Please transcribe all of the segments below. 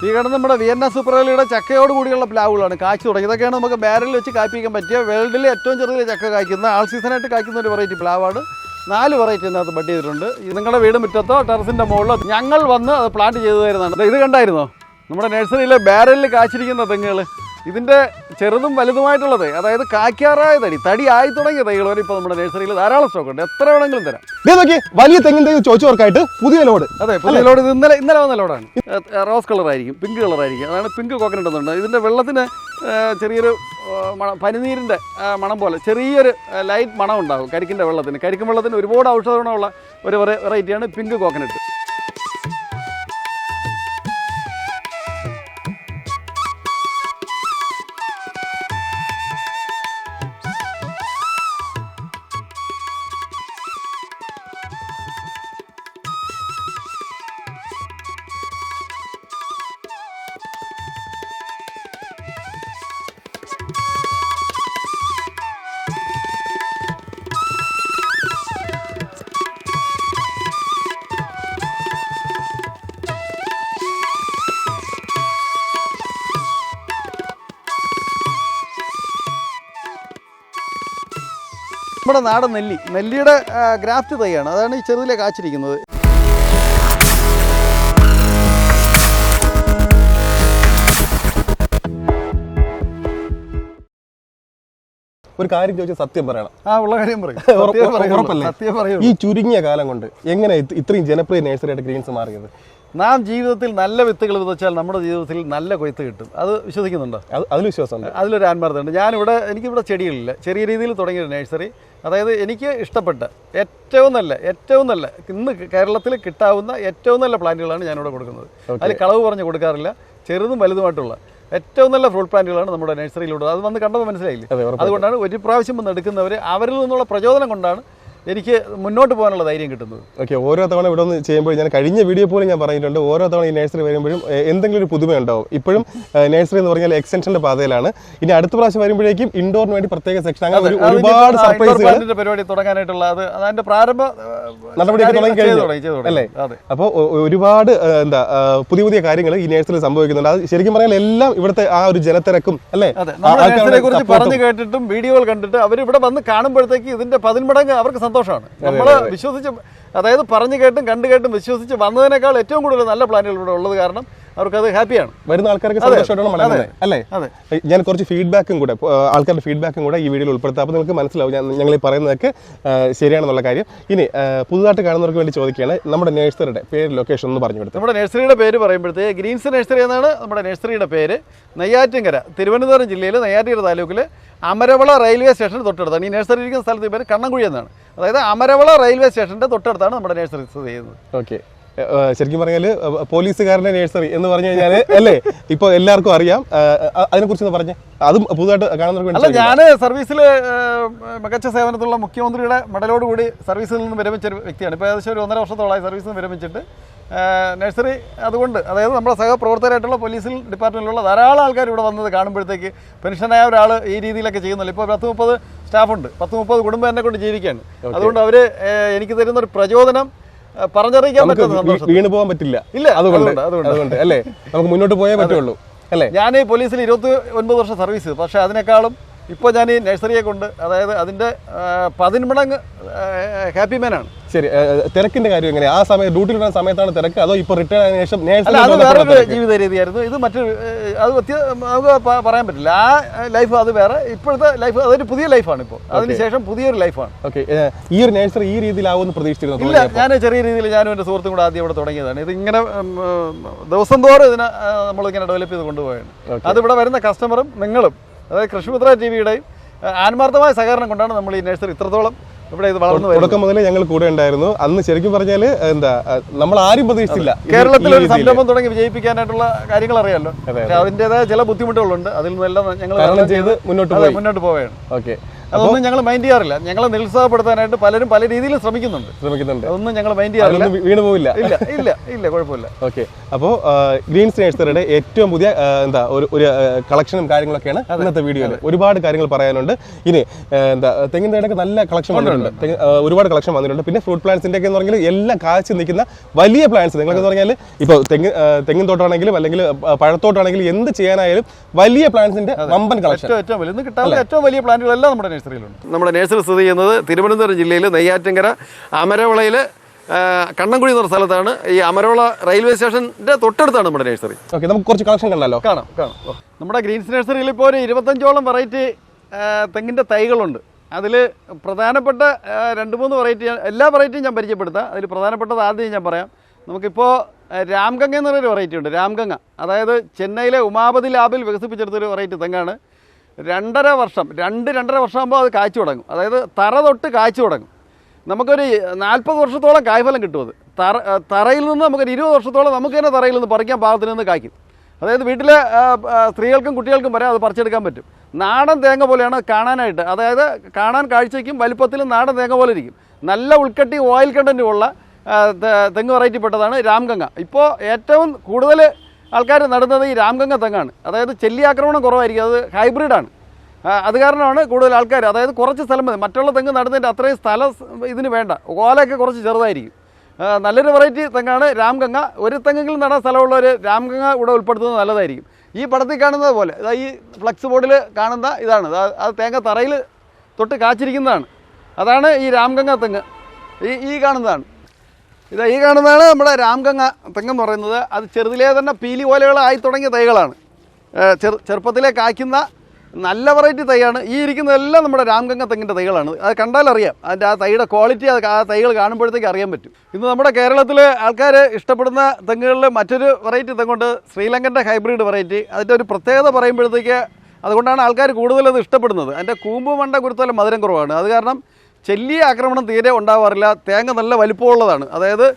ഈ കാണുന്ന നമ്മുടെ വിയന്ന സൂപ്പർവെലിയുടെ ചക്കയോട് കൂടിയുള്ള പ്ലാവുകളാണ് കായ്ച്ചു തുടങ്ങി. ഇതൊക്കെയാണ് നമുക്ക് ബാരലിൽ വെച്ച് കായ്പ്പിക്കാൻ പറ്റിയ വേൾഡിലെ ഏറ്റവും ചെറിയ ചക്ക കായ്ക്കുന്ന ആൾ സീസണായിട്ട് കായ്ക്കുന്ന ഒരു വെറൈറ്റി പ്ലാവാണ്. 4 വെറൈറ്റി ഇതിനകത്ത് ബഡ് ചെയ്തിട്ടുണ്ട്. നിങ്ങളുടെ വീട് മുറ്റത്തോ ടെറസിൻ്റെ മുകളിലോ ഞങ്ങൾ വന്ന് അത് പ്ലാന്റ് ചെയ്തു തരുന്നതാണ്. ഇത് കണ്ടായിരുന്നോ നമ്മുടെ നഴ്സറിയിലെ ബാരലിൽ കായ്ച്ചിരിക്കുന്ന തെങ്ങുകൾ? ഇതിൻ്റെ ചെറുതും വലുതുമായിട്ടുള്ളത്, അതായത് കായ്ക്കാറായ തടി ആയി തുടങ്ങിയ തൈകൾ വരെ ഇപ്പോൾ നമ്മുടെ നഴ്സറിയിൽ ധാരാളം സ്റ്റോക്ക് ഉണ്ട്. എത്ര വേണമെങ്കിലും തരാം. വലിയ തെങ്ങിൻ്റെ ചോദിച്ചവർക്കായിട്ട് പുതിയ ലോഡ്. അതെ, പുതിയ ലോഡ്. ഇത് ഇന്നലെ വന്ന ലോഡാണ്. Rose കളറായിരിക്കും, pink കളറായിരിക്കും. അതാണ് പിങ്ക് കോക്കനട്ട് എന്നുണ്ട്. ഇതിൻ്റെ വെള്ളത്തിന് ചെറിയൊരു പനിനീരിൻ്റെ മണം പോലെ ചെറിയൊരു ലൈറ്റ് മണം ഉണ്ടാകും കരിക്കിൻ്റെ വെള്ളത്തിന്. കരിക്കും വെള്ളത്തിന് ഒരുപാട് ഔഷധ ഗുണമുള്ള ഒരു വെറൈറ്റിയാണ് പിങ്ക് കോക്കനട്ട്. നമ്മുടെ നാടൻ നെല്ലിയുടെ ഗ്രാഫ്റ്റ് തൈയാണ്. അതാണ് ഈ ചെറുതിലെ കാച്ചിരിക്കുന്നത്. ഒരു കാര്യം ചോദിച്ചാൽ സത്യം പറയണം. ഉള്ള കാര്യം പറയും. സത്യം പറയും. ഈ ചുരുങ്ങിയ കാലം കൊണ്ട് എങ്ങനെ ഇത്രയും ജനപ്രിയ നഴ്സറിയായിട്ട് ഗ്രീൻസ് മാറിയത്? നാം ജീവിതത്തിൽ നല്ല വിത്തുകൾ വിതച്ചാൽ നമ്മുടെ ജീവിതത്തിൽ നല്ല കൊയ്ത്ത് കിട്ടും. അത് വിശ്വസിക്കുന്നുണ്ടോ? അതിൽ വിശ്വാസമുണ്ട്. അതിലൊരു ആത്മാർത്ഥമുണ്ട്. എനിക്കിവിടെ ചെടികളില്ല. ചെറിയ രീതിയിൽ തുടങ്ങിയ നഴ്സറി. അതായത് എനിക്ക് ഇഷ്ടപ്പെട്ട ഏറ്റവും നല്ല ഇന്ന് കേരളത്തിൽ കിട്ടാവുന്ന ഏറ്റവും നല്ല പ്ലാന്റുകളാണ് ഞാനിവിടെ കൊടുക്കുന്നത്. അതിൽ കളവ് പറഞ്ഞ് കൊടുക്കാറില്ല. ചെറുതും വലുതുമായിട്ടുള്ള ഏറ്റവും നല്ല ഫ്രൂട്ട് പ്ലാന്റുകളാണ് നമ്മുടെ നഴ്സറിയിലുള്ളത്. അത് വന്ന് കണ്ടപ്പോൾ മനസ്സിലായില്ലേ? അതുകൊണ്ടാണ് ഒരു പ്രാവശ്യം വന്ന് എടുക്കുന്നവർ അവരിൽ നിന്നുള്ള പ്രചോദനം കൊണ്ടാണ് എനിക്ക് മുന്നോട്ട് പോകാനുള്ള ധൈര്യം കിട്ടുന്നത്. ഓക്കെ, ഓരോ തവണ ഇവിടെ ഒന്ന് ചെയ്യുമ്പോൾ ഞാൻ കഴിഞ്ഞ വീഡിയോ പോലും ഞാൻ പറഞ്ഞിട്ടുണ്ട്, ഓരോ തവണ ഈ നഴ്സറി വരുമ്പോഴും എന്തെങ്കിലും ഒരു പുതുമയുണ്ടാവും. ഇപ്പോഴും നഴ്സറി എന്ന് പറഞ്ഞാൽ എക്സ്റ്റൻഷൻ്റെ പാതയിലാണ്. ഇനി അടുത്ത പ്രാവശ്യം വരുമ്പോഴേക്കും ഇൻഡോറിന് വേണ്ടി പ്രത്യേക സെക്ഷൻ, അങ്ങനെ ഒരുപാട് സർപ്രൈസുകൾ പരിപാടി തുടങ്ങാനായിട്ടുള്ള അതിന്റെ പ്രാരംഭ നടപടിയൊക്കെ തുടങ്ങി കഴിഞ്ഞു അല്ലേ? അപ്പോൾ ഒരുപാട് പുതിയ കാര്യങ്ങൾ ഈ നഴ്സറിയിൽ സംഭവിക്കുന്നുണ്ട്. അത് ശരിക്കും പറഞ്ഞാൽ എല്ലാം ഇവിടുത്തെ ആ ഒരു ജനത്തിരക്കും അല്ലേ, നഴ്സറിയെ കുറിച്ച് പറഞ്ഞു കേട്ടിട്ടും വീഡിയോകൾ കണ്ടിട്ട് അവരിവിടെ വന്ന് കാണുമ്പോഴത്തേക്ക് ഇതിന്റെ 10 മടങ്ങ് അവർക്ക് സന്തോഷമാണ്. നമ്മള് വിശ്വസിച്ച്, അതായത് പറഞ്ഞു കേട്ടും കണ്ടു കേട്ടും വിശ്വസിച്ച് വന്നതിനേക്കാൾ ഏറ്റവും കൂടുതൽ നല്ല പ്ലാനുകൾ ഇവിടെ ഉള്ളത് കാരണം അവർക്കത് ഹാപ്പിയാണ്. വരുന്ന ആൾക്കാർക്ക് സന്തോഷമായിട്ടാണ് അല്ലേ? ഞാൻ കുറച്ച് ആൾക്കാരുടെ ഫീഡ്ബാക്കും കൂടെ ഈ വീഡിയോയിൽ ഉൾപ്പെടുത്താം. അപ്പോൾ നിങ്ങൾക്ക് മനസ്സിലാവും ഞങ്ങൾ ഈ പറയുന്നതൊക്കെ ശരിയാണെന്നുള്ള കാര്യം. ഇനി പുതുതായിട്ട് കാണുന്നവർക്ക് വേണ്ടി ചോദിക്കുകയാണ്, നമ്മുടെ നഴ്സറിയുടെ പേര്, ലൊക്കേഷൻ ഒന്ന് പറഞ്ഞു കൊടുത്തു. നമ്മുടെ നഴ്സറിയുടെ പേര് പറയുമ്പോഴത്തേക്ക് ഗ്രീൻസ് നഴ്സറി എന്നാണ് നമ്മുടെ നഴ്സറിയുടെ പേര്. നെയ്യാറ്റിൻകര, തിരുവനന്തപുരം ജില്ലയിൽ നെയ്യാറ്റിൻകര താലൂക്കിൽ അമരവള റെയിൽവേ സ്റ്റേഷന് തൊട്ടടുത്താണ്. ഈ നഴ്സറി ഇരിക്കുന്ന സ്ഥലത്ത് പേര് കണ്ണൻകുഴി എന്നാണ്. അതായത് അമരവള റെയിൽവേ സ്റ്റേഷൻ്റെ തൊട്ടടുത്താണ് നമ്മുടെ നഴ്സറി സ്ഥിതി ചെയ്യുന്നത്. ഓക്കെ, ശരിക്കും പറഞ്ഞാൽ പോലീസുകാരൻ്റെ നഴ്സറി എന്ന് പറഞ്ഞു കഴിഞ്ഞാൽ അല്ലേ, ഇപ്പോൾ എല്ലാവർക്കും അറിയാം. അതിനെക്കുറിച്ച് പറഞ്ഞേ, അതും പുതുതായിട്ട് കാണുന്നവർക്ക് വേണ്ടി. ഞാൻ സർവീസിൽ മികച്ച സേവനത്തിലുള്ള മുഖ്യമന്ത്രിയുടെ മെഡലോടുകൂടി സർവീസിൽ നിന്ന് വിരമിച്ച ഒരു വ്യക്തിയാണ്. ഇപ്പോൾ ഏകദേശം ഒരു 1.5 വർഷത്തോളമായി സർവീസിൽ നിന്ന് വിരമിച്ചിട്ട് നഴ്സറി അതുകൊണ്ട്, അതായത് നമ്മുടെ സഹപ്രവർത്തകരായിട്ടുള്ള പോലീസിൽ ഡിപ്പാർട്ട്മെൻറ്റിലുള്ള ധാരാളം ആൾക്കാർ ഇവിടെ വന്നത് കാണുമ്പോഴത്തേക്ക് പെൻഷനായ ഒരാൾ ഈ രീതിയിലൊക്കെ ചെയ്യുന്നില്ല. ഇപ്പോൾ 10-30 സ്റ്റാഫുണ്ട്, 10-30 കുടുംബം എന്നെ കൊണ്ട് ജീവിക്കുകയാണ്. അതുകൊണ്ട് അവർ എനിക്ക് തരുന്ന ഒരു പ്രചോദനം പറഞ്ഞറിയിക്കാൻ പറ്റുന്ന, വീണ് പോകാൻ പറ്റില്ല. ഇല്ല, അതുകൊണ്ട് അല്ലേ നമുക്ക് മുന്നോട്ട് പോയേ പറ്റുള്ളൂ അല്ലേ? ഞാൻ ഈ പോലീസിൽ 29 വർഷം സർവീസ് ചെയ്തു. പക്ഷേ അതിനേക്കാളും ഇപ്പോൾ ഞാൻ ഈ നഴ്സറിയെ കൊണ്ട്, അതായത് അതിൻ്റെ 10 മടങ്ങ് ഹാപ്പി മാനാണ്. ശരി, തിരക്കിന്റെ കാര്യം എങ്ങനെയാണ്? ആ സമയം ഡ്യൂട്ടിയിലുള്ള സമയത്താണ് തിരക്ക്, അതോ ഇപ്പോൾ റിട്ടയർ ആയതിനു ശേഷം? അത് വേറൊരു ജീവിത രീതിയായിരുന്നു. ഇത് മറ്റൊരു, അത് നമുക്ക് പറയാൻ പറ്റില്ല. ആ ലൈഫ് അത് വേറെ, ഇപ്പോഴത്തെ ലൈഫ് അതൊരു പുതിയ ലൈഫാണ്. ഇപ്പോൾ അതിനുശേഷം പുതിയൊരു ലൈഫാണ്. ഓക്കെ, ഈ ഒരു നഴ്സറി ഈ രീതിയിലാവുമെന്ന് പ്രതീക്ഷിച്ചിരുന്നു? ഇല്ല, ഞാൻ ചെറിയ രീതിയിൽ ഞാനും എൻ്റെ സുഹൃത്തും കൂടെ ആദ്യം ഇവിടെ തുടങ്ങിയതാണ്. ഇത് ഇങ്ങനെ ദിവസം തോറും ഇതിനെ നമ്മളിങ്ങനെ ഡെവലപ്പ് ചെയ്ത് കൊണ്ടുപോയാണ്. അതിവിടെ വരുന്ന കസ്റ്റമറും നിങ്ങളും, അതായത് കൃഷിമിത്ര ടിവിയുടെയും ആത്മാർത്ഥമായ സഹകരണം കൊണ്ടാണ് നമ്മൾ ഈ നഴ്സറി ഇത്രത്തോളം ഇവിടെ ഇത് വളർന്നു വരുന്നത്. തുടക്കം മുതലേ ഞങ്ങൾ കൂടെ ഉണ്ടായിരുന്നു. അന്ന് ശരിക്കും പറഞ്ഞാൽ നമ്മൾ ആരും പ്രതീക്സിച്ചില്ല കേരളത്തിൽ ഒരു സംരംഭം തുടങ്ങി വിജയിപ്പിക്കാനായിട്ടുള്ള കാര്യങ്ങൾ അറിയാമല്ലോ. അതിൻ്റെതായ ചില ബുദ്ധിമുട്ടുകളുണ്ട്. അതിൽ നിന്നെല്ലാം ഞങ്ങൾ ചെയ്ത് മുന്നോട്ട് പോവുകയാണ്. ഓക്കെ, അതൊന്നും ഞങ്ങൾ മൈൻഡ് ചെയ്യാറില്ല. ഞങ്ങളെ നിരുത്സാഹപ്പെടുത്താനായിട്ട് പലരും പല രീതിയിൽ ശ്രമിക്കുന്നുണ്ട്. അതൊന്നും ഞങ്ങൾ മൈൻഡ് ചെയ്യാറില്ല. വീണ് പോവില്ല. ഇല്ല ഇല്ല ഇല്ല, കുഴപ്പമില്ല. ഓക്കെ, അപ്പോൾ ഗ്രീൻസ് നഴ്സറിയുടെ ഏറ്റവും പുതിയ എന്താ ഒരു കളക്ഷനും കാര്യങ്ങളൊക്കെയാണ് ഇന്നത്തെ വീഡിയോയിൽ. ഒരുപാട് കാര്യങ്ങൾ പറയാനുണ്ട്. ഇനി എന്താ തെങ്ങിൻ തൈയുടെ നല്ല കളക്ഷൻ വന്നിട്ടുണ്ട്, ഒരുപാട് കളക്ഷൻ വന്നിട്ടുണ്ട്. പിന്നെ ഫ്രൂട്ട് പ്ലാന്റ്സിന്റെ ഒക്കെ എന്ന് പറഞ്ഞാൽ എല്ലാം കാഴ്ച നിൽക്കുന്ന വലിയ പ്ലാന്റ്സ്. നിങ്ങളൊക്കെ പറഞ്ഞാൽ ഇപ്പോൾ തെങ്ങിൻ തോട്ടാണെങ്കിലും അല്ലെങ്കിൽ പഴത്തോട്ടാണെങ്കിലും എന്ത് ചെയ്യാനായാലും വലിയ പ്ലാന്റ്സിന്റെ വമ്പൻ കളക്ഷൻ. ഏറ്റവും വലിയ കിട്ടാനുള്ള ഏറ്റവും വലിയ പ്ലാന്റുകളെല്ലാം നമ്മുടെ നഴ്സറിയിലുണ്ട്. നമ്മുടെ നഴ്സറി സ്ഥിതി ചെയ്യുന്നത് തിരുവനന്തപുരം ജില്ലയിൽ നെയ്യാറ്റിൻകര അമരവിളയിൽ കണ്ണൻകുഴി എന്ന സ്ഥലത്താണ്. ഈ അമരവിള റെയിൽവേ സ്റ്റേഷന്റെ തൊട്ടടുത്താണ് നമ്മുടെ നഴ്സറി. ഓക്കെ, നമുക്ക് കുറച്ച് കളക്ഷൻ കണ്ടല്ലോ. കാണാം. നമ്മുടെ ഗ്രീൻസ് നഴ്സറിയിൽ ഇപ്പോൾ ഒരു 25ഓളം വെറൈറ്റി തെങ്ങിൻ്റെ തൈകളുണ്ട്. അതിൽ പ്രധാനപ്പെട്ട 2-3 വെറൈറ്റി, എല്ലാ വെറൈറ്റിയും ഞാൻ പരിചയപ്പെടുത്താം. അതിൽ പ്രധാനപ്പെട്ടത് ആദ്യം ഞാൻ പറയാം. നമുക്കിപ്പോൾ രാംഗംഗ എന്ന് പറയുന്നൊരു വെറൈറ്റി ഉണ്ട്. രാംഗംഗ അതായത് ചെന്നൈയിലെ ഉമാപതി ലാബിൽ വികസിപ്പിച്ചെടുത്തൊരു വെറൈറ്റി തെങ്ങാണ്. 2.5 വർഷം ആകുമ്പോൾ അത് കായ്ച്ചു തുടങ്ങും. അതായത് തറ തൊട്ട് കായ്ച്ചു തുടങ്ങും. നമുക്കൊരു 40 വർഷത്തോളം കായ്ഫലം കിട്ടും. അത് തറയിൽ നിന്ന് നമുക്കൊരു 20 വർഷത്തോളം നമുക്ക് തന്നെ തറയിൽ നിന്ന് പറിക്കാൻ പാകത്തിൽ നിന്ന് കായ്ക്കും. അതായത് വീട്ടിലെ സ്ത്രീകൾക്കും കുട്ടികൾക്കും വരെ അത് പറിച്ചെടുക്കാൻ പറ്റും. നാടൻ തേങ്ങ പോലെയാണ് കാണാനായിട്ട്. അതായത് കാണാൻ കാഴ്ചയ്ക്കും വലിപ്പത്തിലും നാടൻ തേങ്ങ പോലെ ഇരിക്കും. നല്ല ഉൾക്കട്ടി ഓയിൽ കണ്ടൻറ്റുമുള്ള തെങ്ങ് വെറൈറ്റി പെട്ടതാണ് രാംഗംഗ. ഇപ്പോൾ ഏറ്റവും കൂടുതൽ ആൾക്കാർ നടുന്നത് ഈ രാംഗംഗ തെങ്ങാണ്. അതായത് ചെല്ലി ആക്രമണം കുറവായിരിക്കും. അത് ഹൈബ്രിഡാണ്. അത് കാരണമാണ് കൂടുതൽ ആൾക്കാർ, അതായത് കുറച്ച് സ്ഥലം മതി. മറ്റുള്ള തെങ്ങ് നടുന്നതിൻ്റെ അത്രയും സ്ഥലം ഇതിന് വേണ്ട. ഓലയൊക്കെ കുറച്ച് ചെറുതായിരിക്കും. നല്ലൊരു വെറൈറ്റി തെങ്ങാണ് രാംഗംഗ. ഒരു തെങ്ങെങ്കിലും നടാൻ സ്ഥലമുള്ളവർ രാംഗംഗ ഇവിടെ ഉൾപ്പെടുത്തുന്നത് നല്ലതായിരിക്കും. ഈ പടത്തിൽ കാണുന്നത് പോലെ ഈ ഫ്ലക്സ് ബോർഡിൽ കാണുന്ന ഇതാണ്. അത് തേങ്ങ തറയിൽ തൊട്ട് കാച്ചിരിക്കുന്നതാണ്. അതാണ് ഈ രാംഗംഗ തെങ്ങ്. ഈ കാണുന്നതാണ്. ഈ കാണുന്നതാണ് നമ്മുടെ രാംഗംഗ തെങ്ങെന്ന് പറയുന്നത്. അത് ചെറുതിലേ തന്നെ പീലി ഓലകളായി തുടങ്ങിയ തൈകളാണ്. ചെറുപ്പത്തിലേ കായ്ക്കുന്ന നല്ല വെറൈറ്റി തൈയാണ്. ഈ ഇരിക്കുന്നതെല്ലാം നമ്മുടെ രാംഗംഗ തെങ്ങിൻ്റെ തൈകളാണ്. അത് കണ്ടാലറിയാം അതിൻ്റെ ആ തൈയുടെ ക്വാളിറ്റി. ആ തൈകൾ കാണുമ്പോഴത്തേക്ക് അറിയാൻ പറ്റും. ഇന്ന് നമ്മുടെ കേരളത്തിൽ ആൾക്കാർ ഇഷ്ടപ്പെടുന്ന തെങ്ങുകളിൽ മറ്റൊരു വെറൈറ്റി തെങ്ങുണ്ട്, ശ്രീലങ്കൻ്റെ ഹൈബ്രിഡ് വെറൈറ്റി. അതിൻ്റെ ഒരു പ്രത്യേകത പറയുമ്പോഴത്തേക്ക് അതുകൊണ്ടാണ് ആൾക്കാർ കൂടുതലത് ഇഷ്ടപ്പെടുന്നത്. അതിൻ്റെ കൂമ്പ് മണ്ട കുരുത്തോല മധുരം കുറവാണ്. അത് കാരണം ചെല്ലിയ ആക്രമണം തീരെ ഉണ്ടാവാറില്ല. തേങ്ങ നല്ല വലിപ്പമുള്ളതാണ്. അതായത്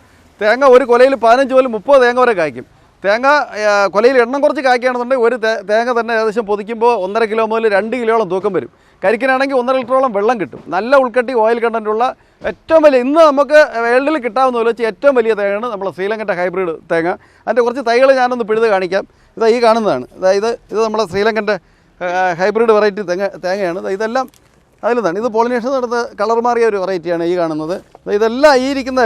തേങ്ങ ഒരു കൊലയിൽ 15 മുതൽ 30 തേങ്ങ വരെ കായ്ക്കും. തേങ്ങ കൊലയിൽ എണ്ണം കുറച്ച് കായ്ക്കുകയാണെന്നുണ്ടെങ്കിൽ ഒരു തേങ്ങ തന്നെ ഏകദേശം പൊതിക്കുമ്പോൾ 1.5 കിലോ മുതൽ 2 കിലോളം തൂക്കം വരും. കരിക്കിനാണെങ്കിൽ 1.5 ലിറ്ററോളം വെള്ളം കിട്ടും. നല്ല ഉൾക്കട്ടി ഓയിൽ കണ്ടൻറ്റുള്ള ഏറ്റവും വലിയ, ഇന്ന് നമുക്ക് വേൾഡിൽ കിട്ടാവുന്ന വെച്ച് ഏറ്റവും വലിയ തേങ്ങയാണ് നമ്മുടെ ശ്രീലങ്കൻ്റെ ഹൈബ്രിഡ് തേങ്ങ. അതിൻ്റെ കുറച്ച് തൈകൾ ഞാനൊന്ന് പിഴുത് കാണിക്കാം. ഈ കാണുന്നതാണ്. ഇത് നമ്മുടെ ശ്രീലങ്കൻ്റെ ഹൈബ്രിഡ് വെറൈറ്റി തേങ്ങയാണ്. ഇതെല്ലാം അതിലാണ്. ഇത് പോളിനേഷൻ നടന്ന കളർ മാറിയ ഒരു വെറൈറ്റിയാണ് ഈ കാണുന്നത്. ഇതെല്ലാം ഈ ഇരിക്കുന്ന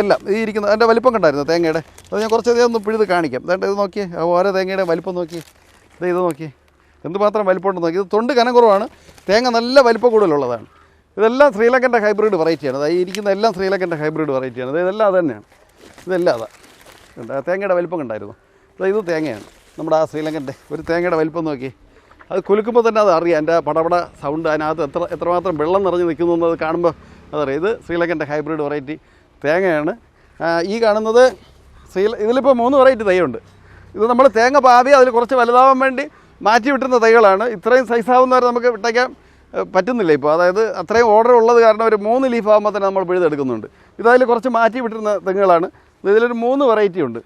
അതിൻ്റെ വലിപ്പം കണ്ടായിരുന്നു തേങ്ങയുടെ. അത് ഞാൻ കുറച്ചധികം ഒന്ന് പിഴുത് കാണിക്കാം. ഇത് നോക്കിയേ, ഓരോ തേങ്ങയുടെ വലിപ്പം നോക്കി. ഇത് നോക്കി എന്തുമാത്രം വലിപ്പമുണ്ടെന്ന് നോക്കി. ഇത് തൊണ്ട് കനം കുറവാണ്, തേങ്ങ നല്ല വലിപ്പം കൂടുതലുള്ളതാണ്. ഇതെല്ലാം ശ്രീലങ്കൻ്റെ ഹൈബ്രിഡ് വെറൈറ്റിയാണ്. ഈ ഇരിക്കുന്ന എല്ലാം ശ്രീലങ്കൻ്റെ ഹൈബ്രിഡ് വെറൈറ്റിയാണ്. ഇതെല്ലാം അത് തന്നെയാണ്. ഇതെല്ലാം അതാ തേങ്ങയുടെ വലിപ്പം കണ്ടായിരുന്നു. ഇത് തേങ്ങയാണ് നമ്മുടെ ആ ശ്രീലങ്കൻ്റെ ഒരു തേങ്ങയുടെ വലിപ്പം നോക്കി. അത് കുലുക്കുമ്പോൾ തന്നെ അത് അറിയാം. എൻ്റെ പടപട സൗണ്ട്, അതിനകത്ത് എത്രമാത്രം വെള്ളം നിറഞ്ഞ് നിൽക്കുന്നു എന്നത് കാണുമ്പോൾ അതറിയാം. ഇത് ശ്രീലങ്കൻ്റെ ഹൈബ്രിഡ് വെറൈറ്റി തേങ്ങയാണ്. ഈ കാണുന്നത് ഇതിലിപ്പോൾ 3 വെറൈറ്റി തൈയുണ്ട്. ഇത് നമ്മൾ തേങ്ങ പാവി അതിൽ കുറച്ച് വലുതാവാൻ വേണ്ടി മാറ്റി വിട്ടുന്ന തൈകളാണ്. ഇത്രയും സൈസാവുന്നവരെ നമുക്ക് വിട്ടയ്ക്കാൻ പറ്റുന്നില്ല ഇപ്പോൾ. അതായത് അത്രയും ഓർഡർ ഉള്ളത് കാരണം ഒരു 3 ലീഫ് ആകുമ്പോൾ തന്നെ നമ്മൾ പിഴുതെടുക്കുന്നുണ്ട്. ഇതതിൽ കുറച്ച് മാറ്റി വിട്ടിരുന്ന തെങ്ങുകളാണ്. ഇതിലൊരു 3 വെറൈറ്റി ഉണ്ട്.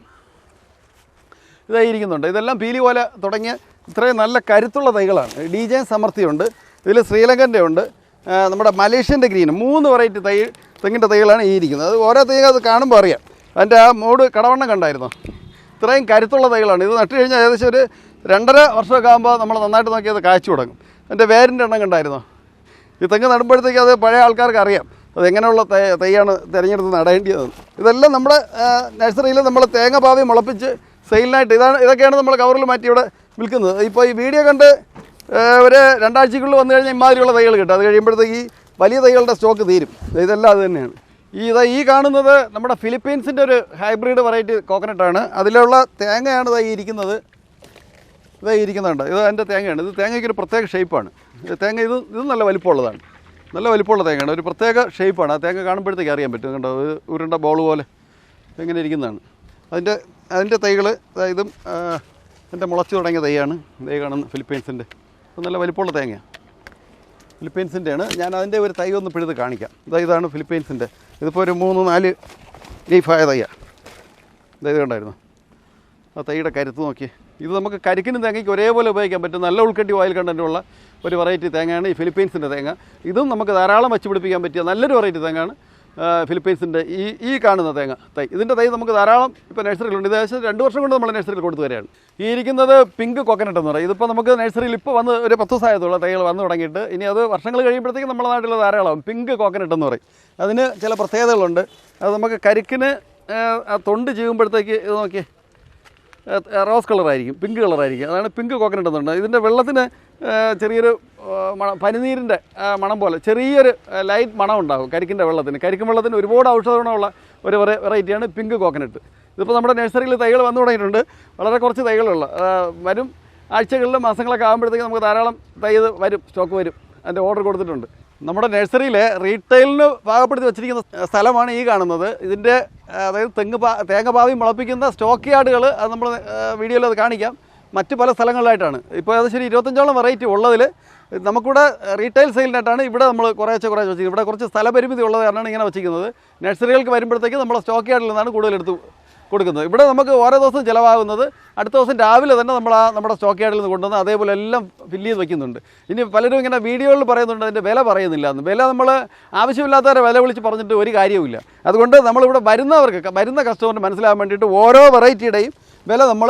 ഇതായിരിക്കുന്നുണ്ട്. ഇതെല്ലാം പീലി പോലെ തുടങ്ങിയ ഇത്രയും നല്ല കരുത്തുള്ള തൈകളാണ്. DJ സമൃദ്ധിയുണ്ട്. ഇതിൽ ശ്രീലങ്കൻ്റെ ഉണ്ട്, നമ്മുടെ മലേഷ്യൻ്റെ ഗ്രീൻ. 3 വെറൈറ്റി തെങ്ങിൻ്റെ തൈകളാണ് ഈ ഇരിക്കുന്നത്. അത് ഓരോ തൈകൾ അത് കാണുമ്പോൾ അറിയാം. അതിൻ്റെ ആ മൂട് കടവണ്ണം കണ്ടായിരുന്നോ? ഇത്രയും കരുത്തുള്ള തൈകളാണ്. ഇത് നട്ട് കഴിഞ്ഞാൽ ഏകദേശം ഒരു 2.5 വർഷമൊക്കെ ആകുമ്പോൾ നമ്മൾ നന്നായിട്ട് നോക്കിയത് കായ്ച്ചു തുടങ്ങും. അതിൻ്റെ വേരിൻ്റെ എണ്ണം കണ്ടായിരുന്നോ? ഈ തെങ്ങ് നടുമ്പോഴത്തേക്ക് അത് പഴയ ആൾക്കാർക്ക് അറിയാം അത് എങ്ങനെയുള്ള തൈയാണ് തിരഞ്ഞെടുത്ത് നടേണ്ടത്. ഇതെല്ലാം നമ്മുടെ നഴ്സറിയിൽ നമ്മൾ തേങ്ങ പാവി മുളപ്പിച്ച് സെയിലിനായിട്ട് ഇതൊക്കെയാണ് നമ്മൾ കവറിൽ മാറ്റി ഇവിടെ വിൽക്കുന്നത്. ഇപ്പോൾ ഈ വീഡിയോ കണ്ട് ഒരു 2 ആഴ്ചക്കുള്ളിൽ വന്നു കഴിഞ്ഞാൽ ഇമാതിരിയുള്ള തൈകൾ കിട്ടും. അത് കഴിയുമ്പോഴത്തേക്ക് ഈ വലിയ തൈകളുടെ സ്റ്റോക്ക് തീരും. ഇതെല്ലാം അത് തന്നെയാണ്. ഈ കാണുന്നത് നമ്മുടെ ഫിലിപ്പീൻസിൻ്റെ ഒരു ഹൈബ്രിഡ് വെറൈറ്റി കോക്കനട്ടാണ്. അതിലുള്ള തേങ്ങയാണ് ഈ ഇരിക്കുന്നത്. ഇരിക്കുന്നുണ്ട്. ഇത് അതിൻ്റെ തേങ്ങയാണ്. ഇത് തേങ്ങയ്ക്കൊരു പ്രത്യേക ഷേപ്പാണ്. തേങ്ങ ഇത് നല്ല വലിപ്പമുള്ളതാണ്. നല്ല വലിപ്പമുള്ള തേങ്ങയാണ്. ഒരു പ്രത്യേക ഷേപ്പാണ്. ആ തേങ്ങ കാണുമ്പോഴത്തേക്ക് അറിയാൻ പറ്റും. കണ്ടോ, ഉരുണ്ട ബോൾ പോലെ ഇങ്ങനെ ഇരിക്കുന്നതാണ്. അതിൻ്റെ തൈകൾ ഇതും എൻ്റെ മുളച്ചു തുടങ്ങിയ തൈയാണ്. തൈ കാണുന്ന ഫിലിപ്പീൻസിൻ്റെ. അത് നല്ല വലിപ്പമുള്ള തേങ്ങയാണ്. ഫിലിപ്പീൻസിൻ്റെയാണ്. ഞാൻ അതിൻ്റെ ഒരു തൈ ഒന്ന് പിഴുത് കാണിക്കാം. ഇതാണ് ഫിലിപ്പീൻസിൻ്റെ. ഇതിപ്പോൾ ഒരു 3-4 ലീഫായ തൈയാണ്. ഇത് കണ്ടായിരുന്നു. ആ തൈയുടെ കരുത്ത് നോക്കി. ഇത് നമുക്ക് കരിക്കിനും തേങ്ങയ്ക്ക് ഒരേപോലെ ഉപയോഗിക്കാൻ പറ്റും. നല്ല ഉൾക്കട്ടി ഓയിൽ കണ്ടൻറ്റുള്ള ഒരു വെറൈറ്റി തേങ്ങയാണ് ഈ ഫിലിപ്പീൻസിൻ്റെ തേങ്ങ. ഇതും നമുക്ക് ധാരാളം വെച്ച് പിടിപ്പിക്കാൻ പറ്റിയ നല്ലൊരു വെറൈറ്റി തേങ്ങയാണ് ഫിലിപ്പീൻസിൻ്റെ ഈ കാണുന്ന തേങ്ങ തൈ. ഇതിൻ്റെ തൈ നമുക്ക് ധാരാളം ഇപ്പോൾ നഴ്സറിയിലുണ്ട്. ഇത് ഏകദേശം 2 വർഷം കൊണ്ട് നമ്മൾ നഴ്സറിയിൽ കൊടുത്തു വരികയാണ്. ഈ ഇരിക്കുന്നത് പിങ്ക് കോക്കനട്ട് എന്ന് പറയും. ഇതിപ്പോൾ നമുക്ക് നഴ്സറിയിൽ ഇപ്പോൾ വന്ന് ഒരു 10 ദിവസമായതുള്ള തൈകൾ വന്നു തുടങ്ങിയിട്ട് ഇനി അത് വർഷങ്ങൾ കഴിയുമ്പോഴത്തേക്കും നമ്മുടെ നാട്ടിൽ ധാരാളമാകും. പിങ്ക് കോക്കനട്ട് എന്ന് പറയും. അതിന് ചില പ്രത്യേകതകളുണ്ട്. അത് നമുക്ക് കരിക്കിന് ആ തൊണ്ട് ചെയ്യുമ്പോഴത്തേക്ക് ഇത് നോക്കിയേ റോസ് കളറായിരിക്കും, പിങ്ക് കളറായിരിക്കും. അതാണ് പിങ്ക് കോക്കനട്ട് എന്നുണ്ട്. ഇതിൻ്റെ വെള്ളത്തിന് ചെറിയൊരു പനിനീരിൻ്റെ മണം പോലെ ചെറിയൊരു ലൈറ്റ് മണം ഉണ്ടാകും കരിക്കിൻ്റെ വെള്ളത്തിന്. കരിക്കും വെള്ളത്തിന് ഒരുപാട് ഔഷധ ഗുണമുള്ള ഒരു വെറൈറ്റിയാണ് പിങ്ക് കോക്കനട്ട്. ഇതിപ്പോൾ നമ്മുടെ നഴ്സറിയിൽ തൈകൾ വന്നു തുടങ്ങിയിട്ടുണ്ട്. വളരെ കുറച്ച് തൈകളുള്ള വരും ആഴ്ചകളിലും മാസങ്ങളൊക്കെ ആകുമ്പോഴത്തേക്കും നമുക്ക് ധാരാളം തൈ വരും, സ്റ്റോക്ക് വരും. അതിൻ്റെ ഓർഡർ കൊടുത്തിട്ടുണ്ട്. നമ്മുടെ നഴ്സറിയിൽ റീറ്റെയിലിന് പാകപ്പെടുത്തി വെച്ചിരിക്കുന്ന സ്ഥലമാണ് ഈ കാണുന്നത്. ഇതിൻ്റെ അതായത് തേങ്ങ മുളപ്പിക്കുന്ന സ്റ്റോക്ക് യാർഡുകൾ അത് നമ്മൾ വീഡിയോയിൽ അത് കാണിക്കാം. മറ്റ് പല സ്ഥലങ്ങളിലായിട്ടാണ്. ഇപ്പോൾ ഏകദേശം 25ഓളം വെറൈറ്റി ഉള്ളതിൽ നമുക്കിവിടെ റീറ്റെയിൽ സെയിലിനായിട്ടാണ് ഇവിടെ നമ്മൾ കുറേശ്ശെ വെച്ചിരിക്കുന്നത്. ഇവിടെ കുറച്ച് സ്ഥലപരിമിതി ഉള്ളത് കാരണമാണ് ഇങ്ങനെ വെച്ചിരിക്കുന്നത്. നഴ്സറികൾക്ക് വരുമ്പോഴത്തേക്ക് നമ്മൾ സ്റ്റോക്ക് യാർഡിൽ നിന്നാണ് കൂടുതൽ എടുത്ത് കൊടുക്കുന്നത്. ഇവിടെ നമുക്ക് ഓരോ ദിവസം ചിലവാകുന്നത് അടുത്ത ദിവസം രാവിലെ തന്നെ നമ്മൾ നമ്മുടെ സ്റ്റോക്ക് യാർഡിൽ നിന്ന് കൊണ്ടുവന്ന് അതേപോലെ എല്ലാം ഫില്ല് ചെയ്ത് വയ്ക്കുന്നുണ്ട്. ഇനി പലരും ഇങ്ങനെ വീഡിയോകളിൽ പറയുന്നുണ്ട് അതിൻ്റെ വില പറയുന്നില്ല എന്ന്. വില നമ്മൾ ആവശ്യമില്ലാത്തവരെ വില വിളിച്ച് പറഞ്ഞിട്ട് ഒരു കാര്യവുമില്ല. അതുകൊണ്ട് നമ്മളിവിടെ വരുന്ന കസ്റ്റമറിന് മനസ്സിലാകാൻ വേണ്ടിയിട്ട് ഓരോ വെറൈറ്റിയുടെയും വില നമ്മൾ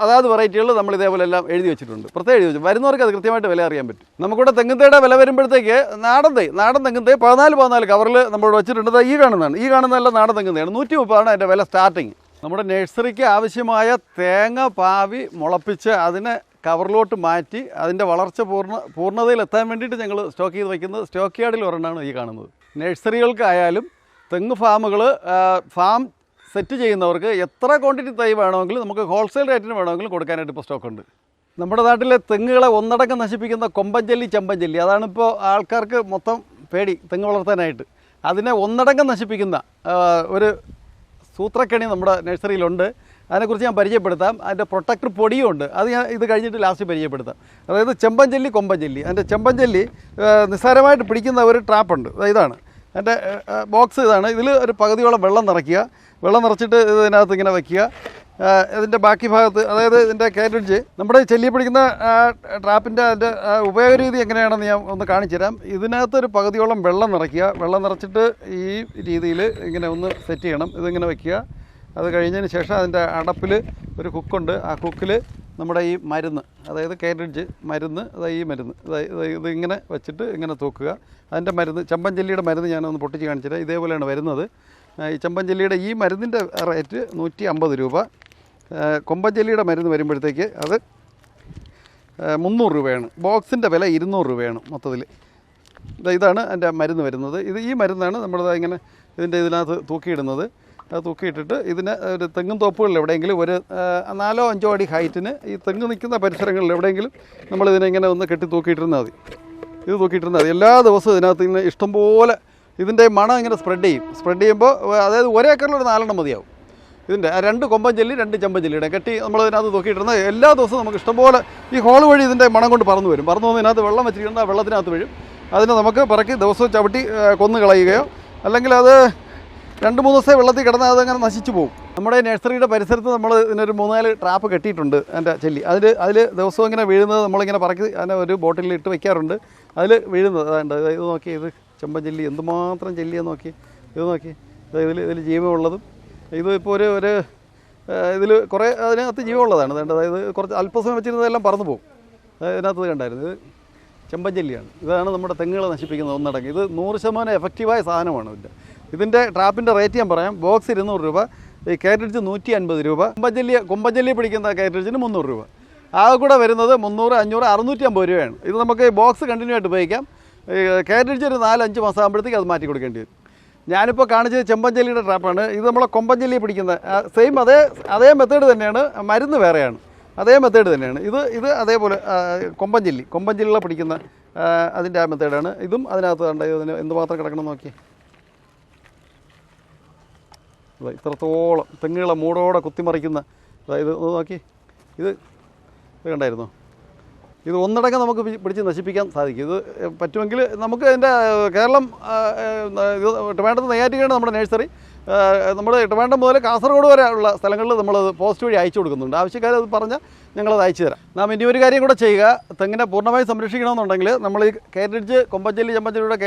അതാത് വെറൈറ്റികൾ നമ്മൾ ഇതേപോലെ എല്ലാം എഴുതി വെച്ചിട്ടുണ്ട്. പ്രത്യേകം എഴുതി വെച്ചു. വരുന്നവർക്ക് അത് കൃത്യമായിട്ട് വില അറിയാൻ പറ്റും. നമുക്കിവിടെ തെങ്ങിൻതൈയുടെ വില വരുമ്പോഴത്തേക്ക് നാടൻ തെങ്ങിൻതൈ 14 കവറിൽ നമ്മൾ വെച്ചിട്ടുണ്ട്. ഈ കാണുന്നതെല്ലാം നാടൻ തെങ്ങിൻതൈയാണ്. 130 അതിൻ്റെ വില സ്റ്റാർട്ടിങ്. നമ്മുടെ നഴ്സറിക്ക് ആവശ്യമായ തേങ്ങ പാവി മുളപ്പിച്ച് അതിനെ കവറിലോട്ട് മാറ്റി അതിൻ്റെ വളർച്ച പൂർണ്ണതയിലെത്താൻ വേണ്ടിയിട്ട് ഞങ്ങൾ സ്റ്റോക്ക് ചെയ്ത് വയ്ക്കുന്നത് സ്റ്റോക്ക് യാർഡിൽ ഒരെണ്ണമാണ് ഈ കാണുന്നത്. നഴ്സറികൾക്കായാലും തെങ്ങ് ഫാം സെറ്റ് ചെയ്യുന്നവർക്ക് എത്ര ക്വാണ്ടിറ്റി തൈ വേണമെങ്കിലും നമുക്ക് ഹോൾസെയിൽ റേറ്റിന് വേണമെങ്കിലും കൊടുക്കാനായിട്ട് ഇപ്പോൾ സ്റ്റോക്കുണ്ട്. നമ്മുടെ നാട്ടിലെ തെങ്ങുകളെ ഒന്നടങ്കം നശിപ്പിക്കുന്ന കൊമ്പൻചെല്ലി ചെമ്പൻചെല്ലി അതാണിപ്പോൾ ആൾക്കാർക്ക് മൊത്തം പേടി തെങ്ങ് വളർത്താനായിട്ട്. അതിനെ ഒന്നടങ്കം നശിപ്പിക്കുന്ന ഒരു സൂത്രക്കണി നമ്മുടെ നഴ്സറിയിലുണ്ട്. അതിനെക്കുറിച്ച് ഞാൻ പരിചയപ്പെടുത്താം. അതിൻ്റെ പ്രൊട്ടക്ടർ പൊടിയും ഉണ്ട്. അത് ഞാൻ ഇത് കഴിഞ്ഞിട്ട് ലാസ്റ്റ് പരിചയപ്പെടുത്താം. അതായത് ചെമ്പൻചെല്ലി കൊമ്പൻചെല്ലി. അതിൻ്റെ ചെമ്പൻചെല്ലി നിസ്സാരമായിട്ട് പിടിക്കുന്ന ഒരു ട്രാപ്പുണ്ട്. ഇതാണ് എൻ്റെ ബോക്സ്. ഇതാണ്. ഇതിൽ ഒരു പകുതിയോളം വെള്ളം നിറയ്ക്കുക. വെള്ളം നിറച്ചിട്ട് ഇതിനകത്ത് ഇങ്ങനെ വയ്ക്കുക. ഇതിൻ്റെ ബാക്കി ഭാഗത്ത് അതായത് ഇതിൻ്റെ കാറ്റേജ് നമ്മുടെ ചെല്ലി പിടിക്കുന്ന ട്രാപ്പിൻ്റെ അതിൻ്റെ ഉപയോഗ രീതി എങ്ങനെയാണെന്ന് ഞാൻ ഒന്ന് കാണിച്ചു തരാം. ഇതിനകത്ത് ഒരു പകുതിയോളം വെള്ളം നിറയ്ക്കുക. വെള്ളം നിറച്ചിട്ട് ഈ രീതിയിൽ ഇങ്ങനെ ഒന്ന് സെറ്റ് ചെയ്യണം. ഇതിങ്ങനെ വയ്ക്കുക. അത് കഴിഞ്ഞതിന് ശേഷം അതിൻ്റെ അടപ്പിൽ ഒരു ഹുക്കുണ്ട്. ആ ഹുക്കിൽ നമ്മുടെ ഈ മരുന്ന് അതായത് കാറ്റേജ് മരുന്ന് ഈ മരുന്ന് ഇതിങ്ങനെ വെച്ചിട്ട് ഇങ്ങനെ തൂക്കുക. അതിൻ്റെ മരുന്ന് ചെമ്പൻചെല്ലിയുടെ മരുന്ന് ഞാനൊന്ന് പൊട്ടിച്ച് കാണിച്ചു തരാം. ഇതേപോലെയാണ് വരുന്നത്. ഈ ചെമ്പൻചെല്ലിയുടെ ഈ മരുന്നിൻ്റെ റേറ്റ് 150 രൂപ. കൊമ്പൻചെല്ലിയുടെ മരുന്ന് വരുമ്പോഴത്തേക്ക് അത് 300 രൂപയാണ്. ബോക്സിൻ്റെ വില 200 രൂപയാണ് മൊത്തത്തിൽ. ഇതാണ് എൻ്റെ മരുന്ന് വരുന്നത്. ഈ മരുന്നാണ് നമ്മളിത് ഇങ്ങനെ ഇതിനകത്ത് തൂക്കിയിടുന്നത്. അത് തൂക്കിയിട്ടിട്ട് ഇതിന് ഒരു തെങ്ങും തോപ്പുകളിൽ എവിടെയെങ്കിലും ഒരു 4-5 അടി ഹൈറ്റിന് ഈ തെങ്ങ് നിൽക്കുന്ന പരിസരങ്ങളിൽ എവിടെയെങ്കിലും നമ്മളിതിനെ ഇങ്ങനെ ഒന്ന് കെട്ടി തൂക്കിയിട്ടിരുന്നാൽ മതി. ഇത് തൂക്കിയിട്ടിരുന്നാൽ മതി. എല്ലാ ദിവസവും ഇതിനകത്ത് ഇങ്ങനെ ഇഷ്ടംപോലെ ഇതിൻ്റെ മണം ഇങ്ങനെ സ്പ്രെഡ് ചെയ്യുമ്പോൾ അതായത് 1 ഏക്കറിൽ ഒരു 4 എണ്ണം മതിയാവും. ഇതിൻ്റെ 2 കൊമ്പൻചെല്ലി 2 ചെമ്പൻചെല്ലിയുടെ കെട്ടി നമ്മളതിനകത്ത് തൂക്കിയിട്ടിരുന്നത് എല്ലാ ദിവസവും നമുക്ക് ഇഷ്ടംപോലെ ഈ ഹോൾ വഴി ഇതിൻ്റെ മണം കൊണ്ട് പറന്നു വരും. പറന്നു വന്ന് ഇതിനകത്ത് വെള്ളം വെച്ചിരിക്കുന്ന വെള്ളത്തിനകത്ത് വീഴും. അതിനെ നമുക്ക് പറക്കി ദിവസവും ചവിട്ടി കൊന്നു കളയുകയോ അല്ലെങ്കിൽ അത് 2-3 ദിവസം വെള്ളത്തിൽ കിടന്നാൽ അതങ്ങനെ നശിച്ചു പോകും. നമ്മുടെ നഴ്സറിയുടെ പരിസരത്ത് നമ്മൾ ഇതിനൊരു 3-4 ട്രാപ്പ് കെട്ടിയിട്ടുണ്ട്. എൻ്റെ ചെല്ലി അതിൽ ദിവസവും ഇങ്ങനെ വീഴുന്നത് നമ്മളിങ്ങനെ പറക്കി അതിനെ ഒരു ബോട്ടിലിൽ ഇട്ട് വയ്ക്കാറുണ്ട്. അതിൽ വീഴുന്നത് അതുണ്ട്. ഇത് നോക്കി, ഇത് ചെമ്പൻചെല്ലി എന്തുമാത്രം ചെല്ലിയെന്ന് നോക്കി. ഇത് നോക്കി, ഇതിൽ ജീവമുള്ളതും ഇത് ഇപ്പോൾ ഒരു ഇതിൽ കുറേ അതിനകത്ത് ജീവമുള്ളതാണ്. അതായത് കുറച്ച് അല്പസമയം വെച്ചിരുന്നതെല്ലാം പറന്നു പോകും. ഇതിനകത്ത് കണ്ടായിരുന്നു. ഇത് ചെമ്പൻചെല്ലിയാണ്. ഇതാണ് നമ്മുടെ തെങ്ങുകളെ നശിപ്പിക്കുന്നത് ഒന്നടങ്കം. ഇത് 100% എഫക്റ്റീവായ സാധനമാണ്. ഇതിൻ്റെ ട്രാപ്പിൻ്റെ റേറ്റ് ഞാൻ പറയാം. ബോക്സ് 200 രൂപ. ഈ കാറ്റേജ് 150 രൂപ. കൊമ്പൻചെല്ലി പിടിക്കുന്ന കാറ്റേജിന് 300 രൂപ. ആകെ കൂടെ വരുന്നത് 300, 500, 650 രൂപയാണ്. ഇത് നമുക്ക് ബോക്സ് കണ്ടിന്യൂ ആയിട്ട് ഉപയോഗിക്കാം. കാറ്റേജ് ഒരു 4-5 മാസം ആകുമ്പോഴത്തേക്ക് അത് മാറ്റി കൊടുക്കേണ്ടി വരും. ഞാനിപ്പോൾ കാണിച്ചത് ചെമ്പൻചെല്ലിയുടെ ട്രാപ്പാണ്. ഇത് നമ്മളെ കൊമ്പൻചെല്ലി പിടിക്കുന്ന സെയിം അതേ മെത്തേഡ് തന്നെയാണ്. മരുന്ന് വേറെയാണ്. അതേ മെത്തേഡ് തന്നെയാണ്. ഇത് അതേപോലെ കൊമ്പൻചെല്ലികളെ പിടിക്കുന്ന അതിൻ്റെ ആ മെത്തേഡാണ്. ഇതും അതിനകത്ത് കണ്ട ഇതിന് എന്തുമാത്രം കിടക്കണം നോക്കി. ഇത്രത്തോളം തെങ്ങുകളെ മൂടോടെ കുത്തിമറിക്കുന്ന ഇത് നോക്കി. ഇത് കണ്ടായിരുന്നോ? ഇത് ഒന്നടങ്കം നമുക്ക് പിടിച്ച് നശിപ്പിക്കാൻ സാധിക്കും. ഇത് പറ്റുമെങ്കിൽ നമുക്ക് അതിൻ്റെ കേരളം ട്രിവാൻഡ്രത്ത് നെയ്യാറ്റിൻകരയാണ് നമ്മുടെ നഴ്സറി. നമ്മൾ ട്രിവാൻഡ്രം മുതൽ കാസർഗോഡ് വരെ ഉള്ള സ്ഥലങ്ങളിൽ നമ്മളത് പോസ്റ്റ് വഴി അയച്ചു കൊടുക്കുന്നുണ്ട്. ആവശ്യക്കാർ അത് പറഞ്ഞാൽ ഞങ്ങളത് അയച്ചു തരാം. നാം ഇനി ഒരു കാര്യം കൂടെ ചെയ്യുക. തെങ്ങിനെ പൂർണ്ണമായി സംരക്ഷിക്കണമെന്നുണ്ടെങ്കിൽ നമ്മൾ ഈ കയറിടിച്ച് കൊമ്പഞ്ചേരി ചമ്പഞ്ചേരിയുടെ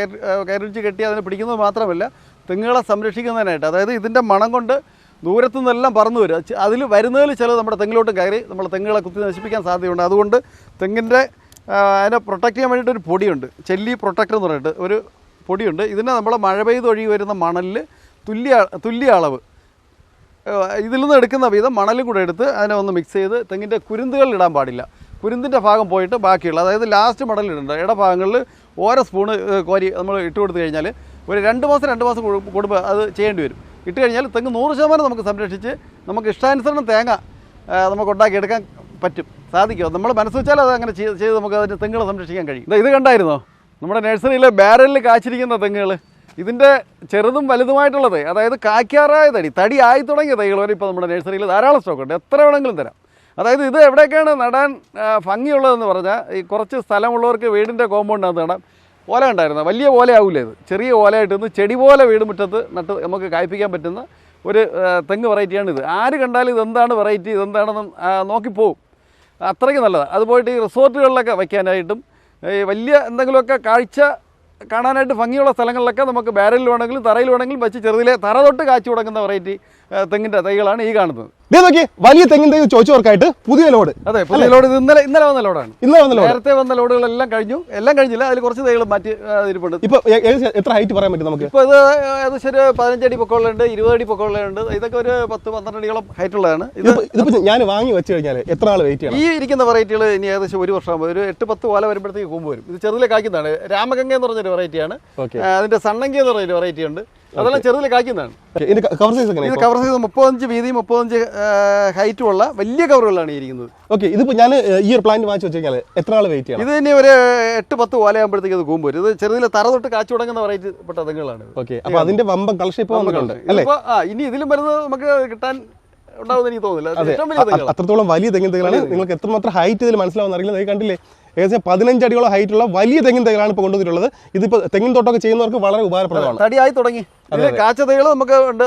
കയറിടിച്ച് കെട്ടി അതിനെ പിടിക്കുന്നത് മാത്രമല്ല, തെങ്ങുകളെ സംരക്ഷിക്കുന്നതിനായിട്ട്, അതായത് ഇതിൻ്റെ മണം കൊണ്ട് ദൂരത്തു നിന്നെല്ലാം പറന്നു വരും. അതിൽ വരുന്നതിൽ ചിലത് നമ്മുടെ തെങ്ങിലോട്ട് കയറി നമ്മൾ തെങ്ങുകളെ കുത്തി നശിപ്പിക്കാൻ സാധ്യതയുണ്ട്. അതുകൊണ്ട് തെങ്ങിൻ്റെ അതിനെ പ്രൊട്ടക്റ്റ് ചെയ്യാൻ വേണ്ടിയിട്ടൊരു പൊടിയുണ്ട്, ചെല്ലി പ്രൊട്ടക്ടർ എന്ന് പറഞ്ഞിട്ട് ഒരു പൊടിയുണ്ട്. ഇതിനെ നമ്മൾ മഴ പെയ്ത് ഒഴുകി വരുന്ന മണലിൽ തുല്യ അളവ് ഇതിൽ നിന്ന് എടുക്കുന്ന വിധം മണലും കൂടെ എടുത്ത് അതിനെ ഒന്ന് മിക്സ് ചെയ്ത് തെങ്ങിൻ്റെ കുരുന്നുകളിൽ ഇടാൻ പാടില്ല. കുരുന്തിൻ്റെ ഭാഗം പോയിട്ട് ബാക്കിയുള്ള, അതായത് ലാസ്റ്റ് മടലിടേണ്ട ഇടഭാഗങ്ങളിൽ ഓരോ സ്പൂണ് കോരി നമ്മൾ ഇട്ട് കൊടുത്തു കഴിഞ്ഞാൽ ഒരു 2 മാസം കൂടുമ്പോൾ അത് ചെയ്യേണ്ടി വരും. ഇട്ട് കഴിഞ്ഞാൽ തെങ്ങ് 100% നമുക്ക് സംരക്ഷിച്ച് നമുക്ക് ഇഷ്ടാനുസരണം തേങ്ങ നമുക്ക് ഉണ്ടാക്കിയെടുക്കാൻ സാധിക്കും. നമ്മൾ മനസ്സ് വെച്ചാൽ അത് അങ്ങനെ ചെയ്ത് നമുക്ക് അതിൻ്റെ തെങ്ങുകളെ സംരക്ഷിക്കാൻ കഴിയും. ഇത് കണ്ടായിരുന്നോ നമ്മുടെ നഴ്സറിയിലെ ബാരലിൽ കാച്ചിരിക്കുന്ന തെങ്ങുകൾ? ഇതിൻ്റെ ചെറുതും വലുതുമായിട്ടുള്ളത്, അതായത് കായ്ക്കാറായ തടി ആയി തുടങ്ങിയ തൈകൾ വരെ ഇപ്പോൾ നമ്മുടെ നഴ്സറിയിൽ ധാരാളം സ്റ്റോക്കുണ്ട്. എത്ര വേണമെങ്കിലും തരാം. അതായത് ഇത് എവിടെയൊക്കെയാണ് നടാൻ ഭംഗിയുള്ളതെന്ന് പറഞ്ഞാൽ, ഈ കുറച്ച് സ്ഥലമുള്ളവർക്ക് വീടിൻ്റെ കോമ്പൗണ്ടിനകത്ത് നടാം. ഓല ഉണ്ടായിരുന്നു, വലിയ ഓലയാവില്ല, ഇത് ചെറിയ ഓലയായിട്ട് ചെടി പോലെ വീട് മുറ്റത്ത് നട്ട് നമുക്ക് കായ്പ്പിക്കാൻ പറ്റുന്ന ഒരു തെങ്ങ് വെറൈറ്റിയാണ് ഇത്. ആര് കണ്ടാലും ഇതെന്താണ് വെറൈറ്റി, ഇതെന്താണെന്ന് നോക്കിപ്പോവും. അത്രയ്ക്ക് നല്ലതാണ്. അത് പോയിട്ട് ഈ റിസോർട്ടുകളിലൊക്കെ വയ്ക്കാനായിട്ടും ഈ വലിയ എന്തെങ്കിലുമൊക്കെ കാഴ്ച കാണാനായിട്ട് ഭംഗിയുള്ള സ്ഥലങ്ങളിലൊക്കെ നമുക്ക് ബാരലിൽ വേണമെങ്കിലും തറയിൽ വേണമെങ്കിലും വെച്ച് ചെറുതിലെ തറ തൊട്ട് കാച്ചു തുടങ്ങുന്ന വെറൈറ്റി തെങ്ങിൻ്റെ തൈകളാണ് ഈ കാണുന്നത്. വലിയ തെങ്ങിൻ തൈ ചോദിച്ചവർക്കായിട്ട് പുതിയ ലോഡ്. അതെ, പുതിയ ലോഡ് ഇന്നലെ വന്ന ലോഡാണ്. നേരത്തെ വന്ന ലോഡുകളെല്ലാം കഴിഞ്ഞില്ല. അതിൽ കുറച്ച് തൈകൾ മാറ്റി ഇരിപ്പുണ്ട്. ഇപ്പോൾ എത്ര ഹൈറ്റ് പറയാൻ പറ്റും നമുക്ക്? ഇപ്പോൾ ഇത് ഏകദേശം ഒരു 15 അടി പൊക്കമുള്ളുണ്ട്, 20 അടി പൊക്കമുള്ളുണ്ട്. ഇതൊക്കെ ഒരു 10-12 അടിയോളം ഹൈറ്റ് ഉള്ളതാണ്. ഇതിപ്പോൾ ഞാൻ വാങ്ങി വെച്ച് കഴിഞ്ഞാൽ എത്ര നാൾ വെയിറ്റ് ചെയ്യണം? ഈ ഇരിക്കുന്ന വെറൈറ്റികൾ ഇനി ഏകദേശം 1 വർഷം, ഒരു 8-10 ഓല വരുമ്പോഴത്തേക്ക് കൂമ്പ് വരും. ഇത് ചെറുതിലെ കായ്ക്കുന്നതാണ്. രാമഗംഗ എന്ന് പറഞ്ഞൊരു വെറൈറ്റിയാണ്. അതിന്റെ സണ്ണങ്കി എന്ന് പറഞ്ഞൊരു വെറൈറ്റി ഉണ്ട്. അതെല്ലാം ചെറുതിൽ കായ്ക്കുന്നതാണ്. ഇത് കവർ സൈസ് 35 വീതിയും 35 ഹൈറ്റും ഉള്ള വലിയ കവറുകളാണ് ഇരിക്കുന്നത്. ഓക്കെ, ഇതിപ്പോൾ ഞാൻ ഈ ഒരു പ്ലാന്റ് വാങ്ങിച്ചു വെച്ച് കഴിഞ്ഞാൽ എത്ര നാൾ വെയിറ്റ് ചെയ്യണം? ഇത് ഇനി ഒരു 8-10 ഓലയാകുമ്പോഴത്തേക്ക് ഇത് കൂമ്പ് വരും. ഇത് ചെറുതിൽ തറ തൊട്ട് കാച്ചു തുടങ്ങുന്ന വെറൈറ്റി പെട്ട തെങ്ങുകളാണ്. ഓക്കെ, അപ്പോൾ അതിന്റെ വമ്പൻ കളക്ഷൻ ഇപ്പോൾ വന്നിട്ടുണ്ട് അല്ലേ? ഇനി ഇതിലും വരുന്നത് നമുക്ക് കിട്ടാൻ ഉണ്ടാവുമെന്ന് എനിക്ക് തോന്നുന്നില്ല. അത്രത്തോളം വലിയ തെങ്ങിൻ തൈകളാണ്. നിങ്ങൾക്ക് എത്രമാത്രം ഹൈറ്റ് ഇതിൽ മനസ്സിലാവുന്ന അറിയില്ല. നിങ്ങൾ കണ്ടില്ലേ, ഏകദേശം 15 അടിയോളം ഹൈറ്റുള്ള വലിയ തെങ്ങിൻ തൈകളാണ് ഇപ്പോൾ കൊണ്ടുവന്നിട്ടുള്ളത്. ഇതിപ്പോൾ തെങ്ങിൻ തോട്ടമൊക്കെ ചെയ്യുന്നവർക്ക് വളരെ ഉപകാരപ്രദമാണ്. തടിയായി തുടങ്ങി കാച്ച തൈകൾ നമുക്ക് ഉണ്ട്.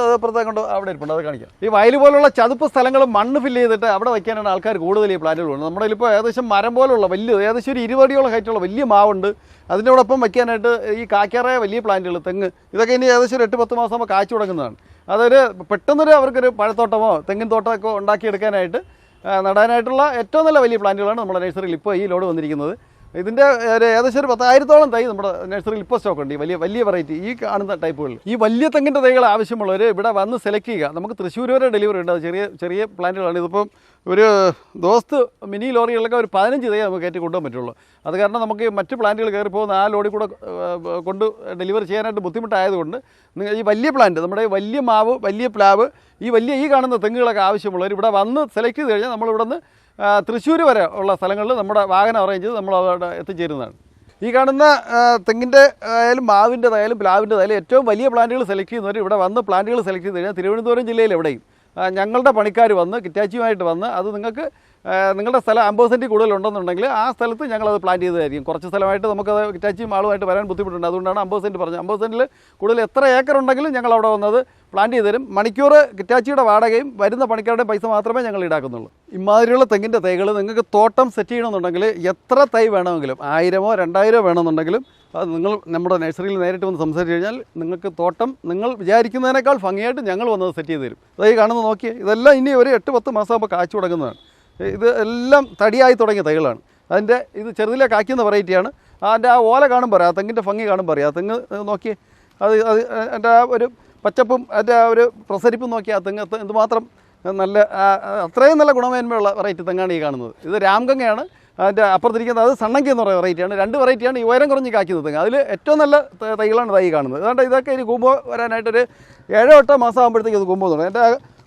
കൊണ്ട് അവിടെ ഇരിപ്പുണ്ട്, അത് കാണിക്കാം. ഈ വയൽ പോലുള്ള ചതുപ്പ് സ്ഥലങ്ങൾ മണ്ണ് ഫില്ല് ചെയ്തിട്ട് അവിടെ വയ്ക്കാനാണ് ആൾക്കാർ കൂടുതൽ ഈ പ്ലാന്റുകൾ ഉണ്ട്. നമ്മുടെ ഇപ്പോൾ ഏകദേശം മരം പോലുള്ള വലിയ ഏകദേശം ഒരു 20 അടിയോളം ഹൈറ്റുള്ള വലിയ മാവുണ്ട്. അതിനോടൊപ്പം വയ്ക്കാനായിട്ട് ഈ കായ്ക്കാറായ വലിയ പ്ലാന്റുകൾ തെങ്ങ് ഇതൊക്കെ ഇനി ഏകദേശം ഒരു 8-10 മാസം ആകുമ്പോൾ കാച്ചു തുടങ്ങുന്നതാണ്. അതൊരു പെട്ടെന്നൊരു അവർക്കൊരു പഴത്തോട്ടമോ തെങ്ങിൻ തോട്ടമൊക്കെ ഉണ്ടാക്കിയെടുക്കാനായിട്ട് നടാനായിട്ടുള്ള ഏറ്റവും നല്ല വലിയ പ്ലാന്റുകളാണ് നമ്മുടെ നഴ്സറിയിൽ ഇപ്പോൾ ഈ ലോഡ് വന്നിരിക്കുന്നത്. ഇതിൻ്റെ ഏകദേശം ഒരു 10,000-ഓളം തൈ നമ്മുടെ നഴ്സറിയിൽ ഇപ്പോൾ സ്റ്റോക്ക് ഉണ്ട്. ഈ വലിയ വെറൈറ്റി ഈ കാണുന്ന ടൈപ്പുകളിൽ. ഈ വലിയ തെങ്ങിൻ്റെ തൈകൾ ആവശ്യമുള്ളവർ ഇവിടെ വന്ന് സെലക്ട് ചെയ്യുക. നമുക്ക് തൃശ്ശൂർ വരെ ഡെലിവറി ഉണ്ട്. അത് ചെറിയ പ്ലാന്റുകളാണ്. ഇതിപ്പം ഒരു ദോസ്ത് മിനി ലോറികളിലൊക്കെ ഒരു 15 തൈ നമുക്ക് കയറ്റി കൊണ്ടുപോകാൻ പറ്റുള്ളൂ. അത് കാരണം നമുക്ക് മറ്റ് പ്ലാന്റുകൾ കയറി പോകുന്ന ആ ലോഡിൽ കൂടെ കൊണ്ട് ഡെലിവറി ചെയ്യാനായിട്ട് ബുദ്ധിമുട്ടായതുകൊണ്ട് ഈ വലിയ പ്ലാന്റ്, നമ്മുടെ വലിയ മാവ്, വലിയ പ്ലാവ്, ഈ കാണുന്ന തെങ്ങുകളൊക്കെ ആവശ്യമുള്ളവർ ഇവിടെ വന്ന് സെലക്ട് ചെയ്ത് കഴിഞ്ഞാൽ നമ്മളിവിടെ നിന്ന് തൃശ്ശൂർ വരെ ഉള്ള സ്ഥലങ്ങളിൽ നമ്മുടെ വാഹനം അറേഞ്ച് ചെയ്ത് നമ്മൾ അവിടെ എത്തിച്ചേരുന്നതാണ്. ഈ കാണുന്ന തെങ്ങിൻ്റെ ആയാലും മാവിൻ്റെതായാലും പ്ലാവിൻ്റെതായാലും ഏറ്റവും വലിയ പ്ലാന്റുകൾ സെലക്ട് ചെയ്യുന്നവർ ഇവിടെ വന്ന് പ്ലാന്റുകൾ സെലക്ട് ചെയ്ത് കഴിഞ്ഞാൽ തിരുവനന്തപുരം ജില്ലയിൽ എവിടെയും ഞങ്ങളുടെ പണിക്കാർ വന്ന് കിറ്റാച്ചിയുമായിട്ട് വന്ന് അത് നിങ്ങൾക്ക് നിങ്ങളുടെ സ്ഥലം 50 സെൻറ്റ് കൂടുതലുണ്ടെന്നുണ്ടെങ്കിൽ ആ സ്ഥലത്ത് ഞങ്ങളത് പ്ലാൻ ചെയ്തതായിരിക്കും. കുറച്ച് സ്ഥലമായിട്ട് നമുക്കത് കിറ്റാച്ചിയും ആളുമായിട്ട് വരാൻ ബുദ്ധിമുട്ടുണ്ട്. അതുകൊണ്ടാണ് 50 സെൻറ്റ് പറഞ്ഞത്. 50 സെൻറ്റിൽ കൂടുതൽ എത്ര ഏക്കർ ഉണ്ടെങ്കിലും ഞങ്ങൾ അവിടെ വന്നത് പ്ലാൻ ചെയ്ത് തരും. മണിക്കൂർ കിറ്റാച്ചിയുടെ വാടകയും വരുന്ന പണിക്കാരുടെ പൈസ മാത്രമേ ഞങ്ങൾ ഈടാക്കുന്നുള്ളൂ. ഇമാതിരിയുള്ള തെങ്ങിൻ്റെ തൈകൾ നിങ്ങൾക്ക് തോട്ടം സെറ്റ് ചെയ്യണമെന്നുണ്ടെങ്കിൽ എത്ര തൈ വേണമെങ്കിലും 1000-ഓ 2000-ഓ വേണമെന്നുണ്ടെങ്കിലും അത് നിങ്ങൾ നമ്മുടെ നഴ്സറിയിൽ നേരിട്ട് വന്ന് സംസാരിച്ച് കഴിഞ്ഞാൽ നിങ്ങൾക്ക് തോട്ടം നിങ്ങൾ വിചാരിക്കുന്നതിനേക്കാൾ ഭംഗിയായിട്ട് ഞങ്ങൾ വന്നത് സെറ്റ് ചെയ്ത് തരും. അതായത് കാണുന്നത് നോക്കിയേ, ഇതെല്ലാം ഇനി ഒരു 8-10 മാസമാകുമ്പോൾ കാച്ചു തുടങ്ങുന്നതാണ്. ഇത് എല്ലാം തടിയായി തുടങ്ങിയ തൈകളാണ്. ഇത് ചെറുതിലെ കായ്ക്കുന്ന വെറൈറ്റിയാണ്. അതിൻ്റെ ആ ഓല കാണുമ്പോൾ ആ തെങ്ങിൻ്റെ ഭംഗി കാണുമ്പോൾ അറിയാം. ആ തെങ്ങ് നോക്കിയേ, അതിൻ്റെ ആ ഒരു പച്ചപ്പും അതിൻ്റെ ആ ഒരു പ്രസരിപ്പും നോക്കി ആ തെങ്ങ് എന്തുമാത്രം നല്ല അത്രയും നല്ല ഗുണമേന്മയുള്ള വെറൈറ്റി തെങ്ങാണ് ഈ കാണുന്നത്. ഇത് രാംഗംഗയാണ്. അതിൻ്റെ അപ്പുറത്തിരിക്കുന്നത് അത് സണ്ണങ്കി എന്ന് പറയുന്ന വെറൈറ്റിയാണ്. 2 വെറൈറ്റിയാണ് ഈ ഉയരം കുറഞ്ഞ് കായ്ക്കുന്നത് തെങ്ങ്. അതിൽ ഏറ്റവും നല്ല തൈകളാണ് തൈ കാണുന്നത്. അതുകൊണ്ട് ഇതൊക്കെ ഇനി കൂമ്പോ വരാനായിട്ടൊരു 7-8 മാസം ആകുമ്പോഴത്തേക്ക് ഇത് കൂമ്പോ തുടങ്ങും. എൻ്റെ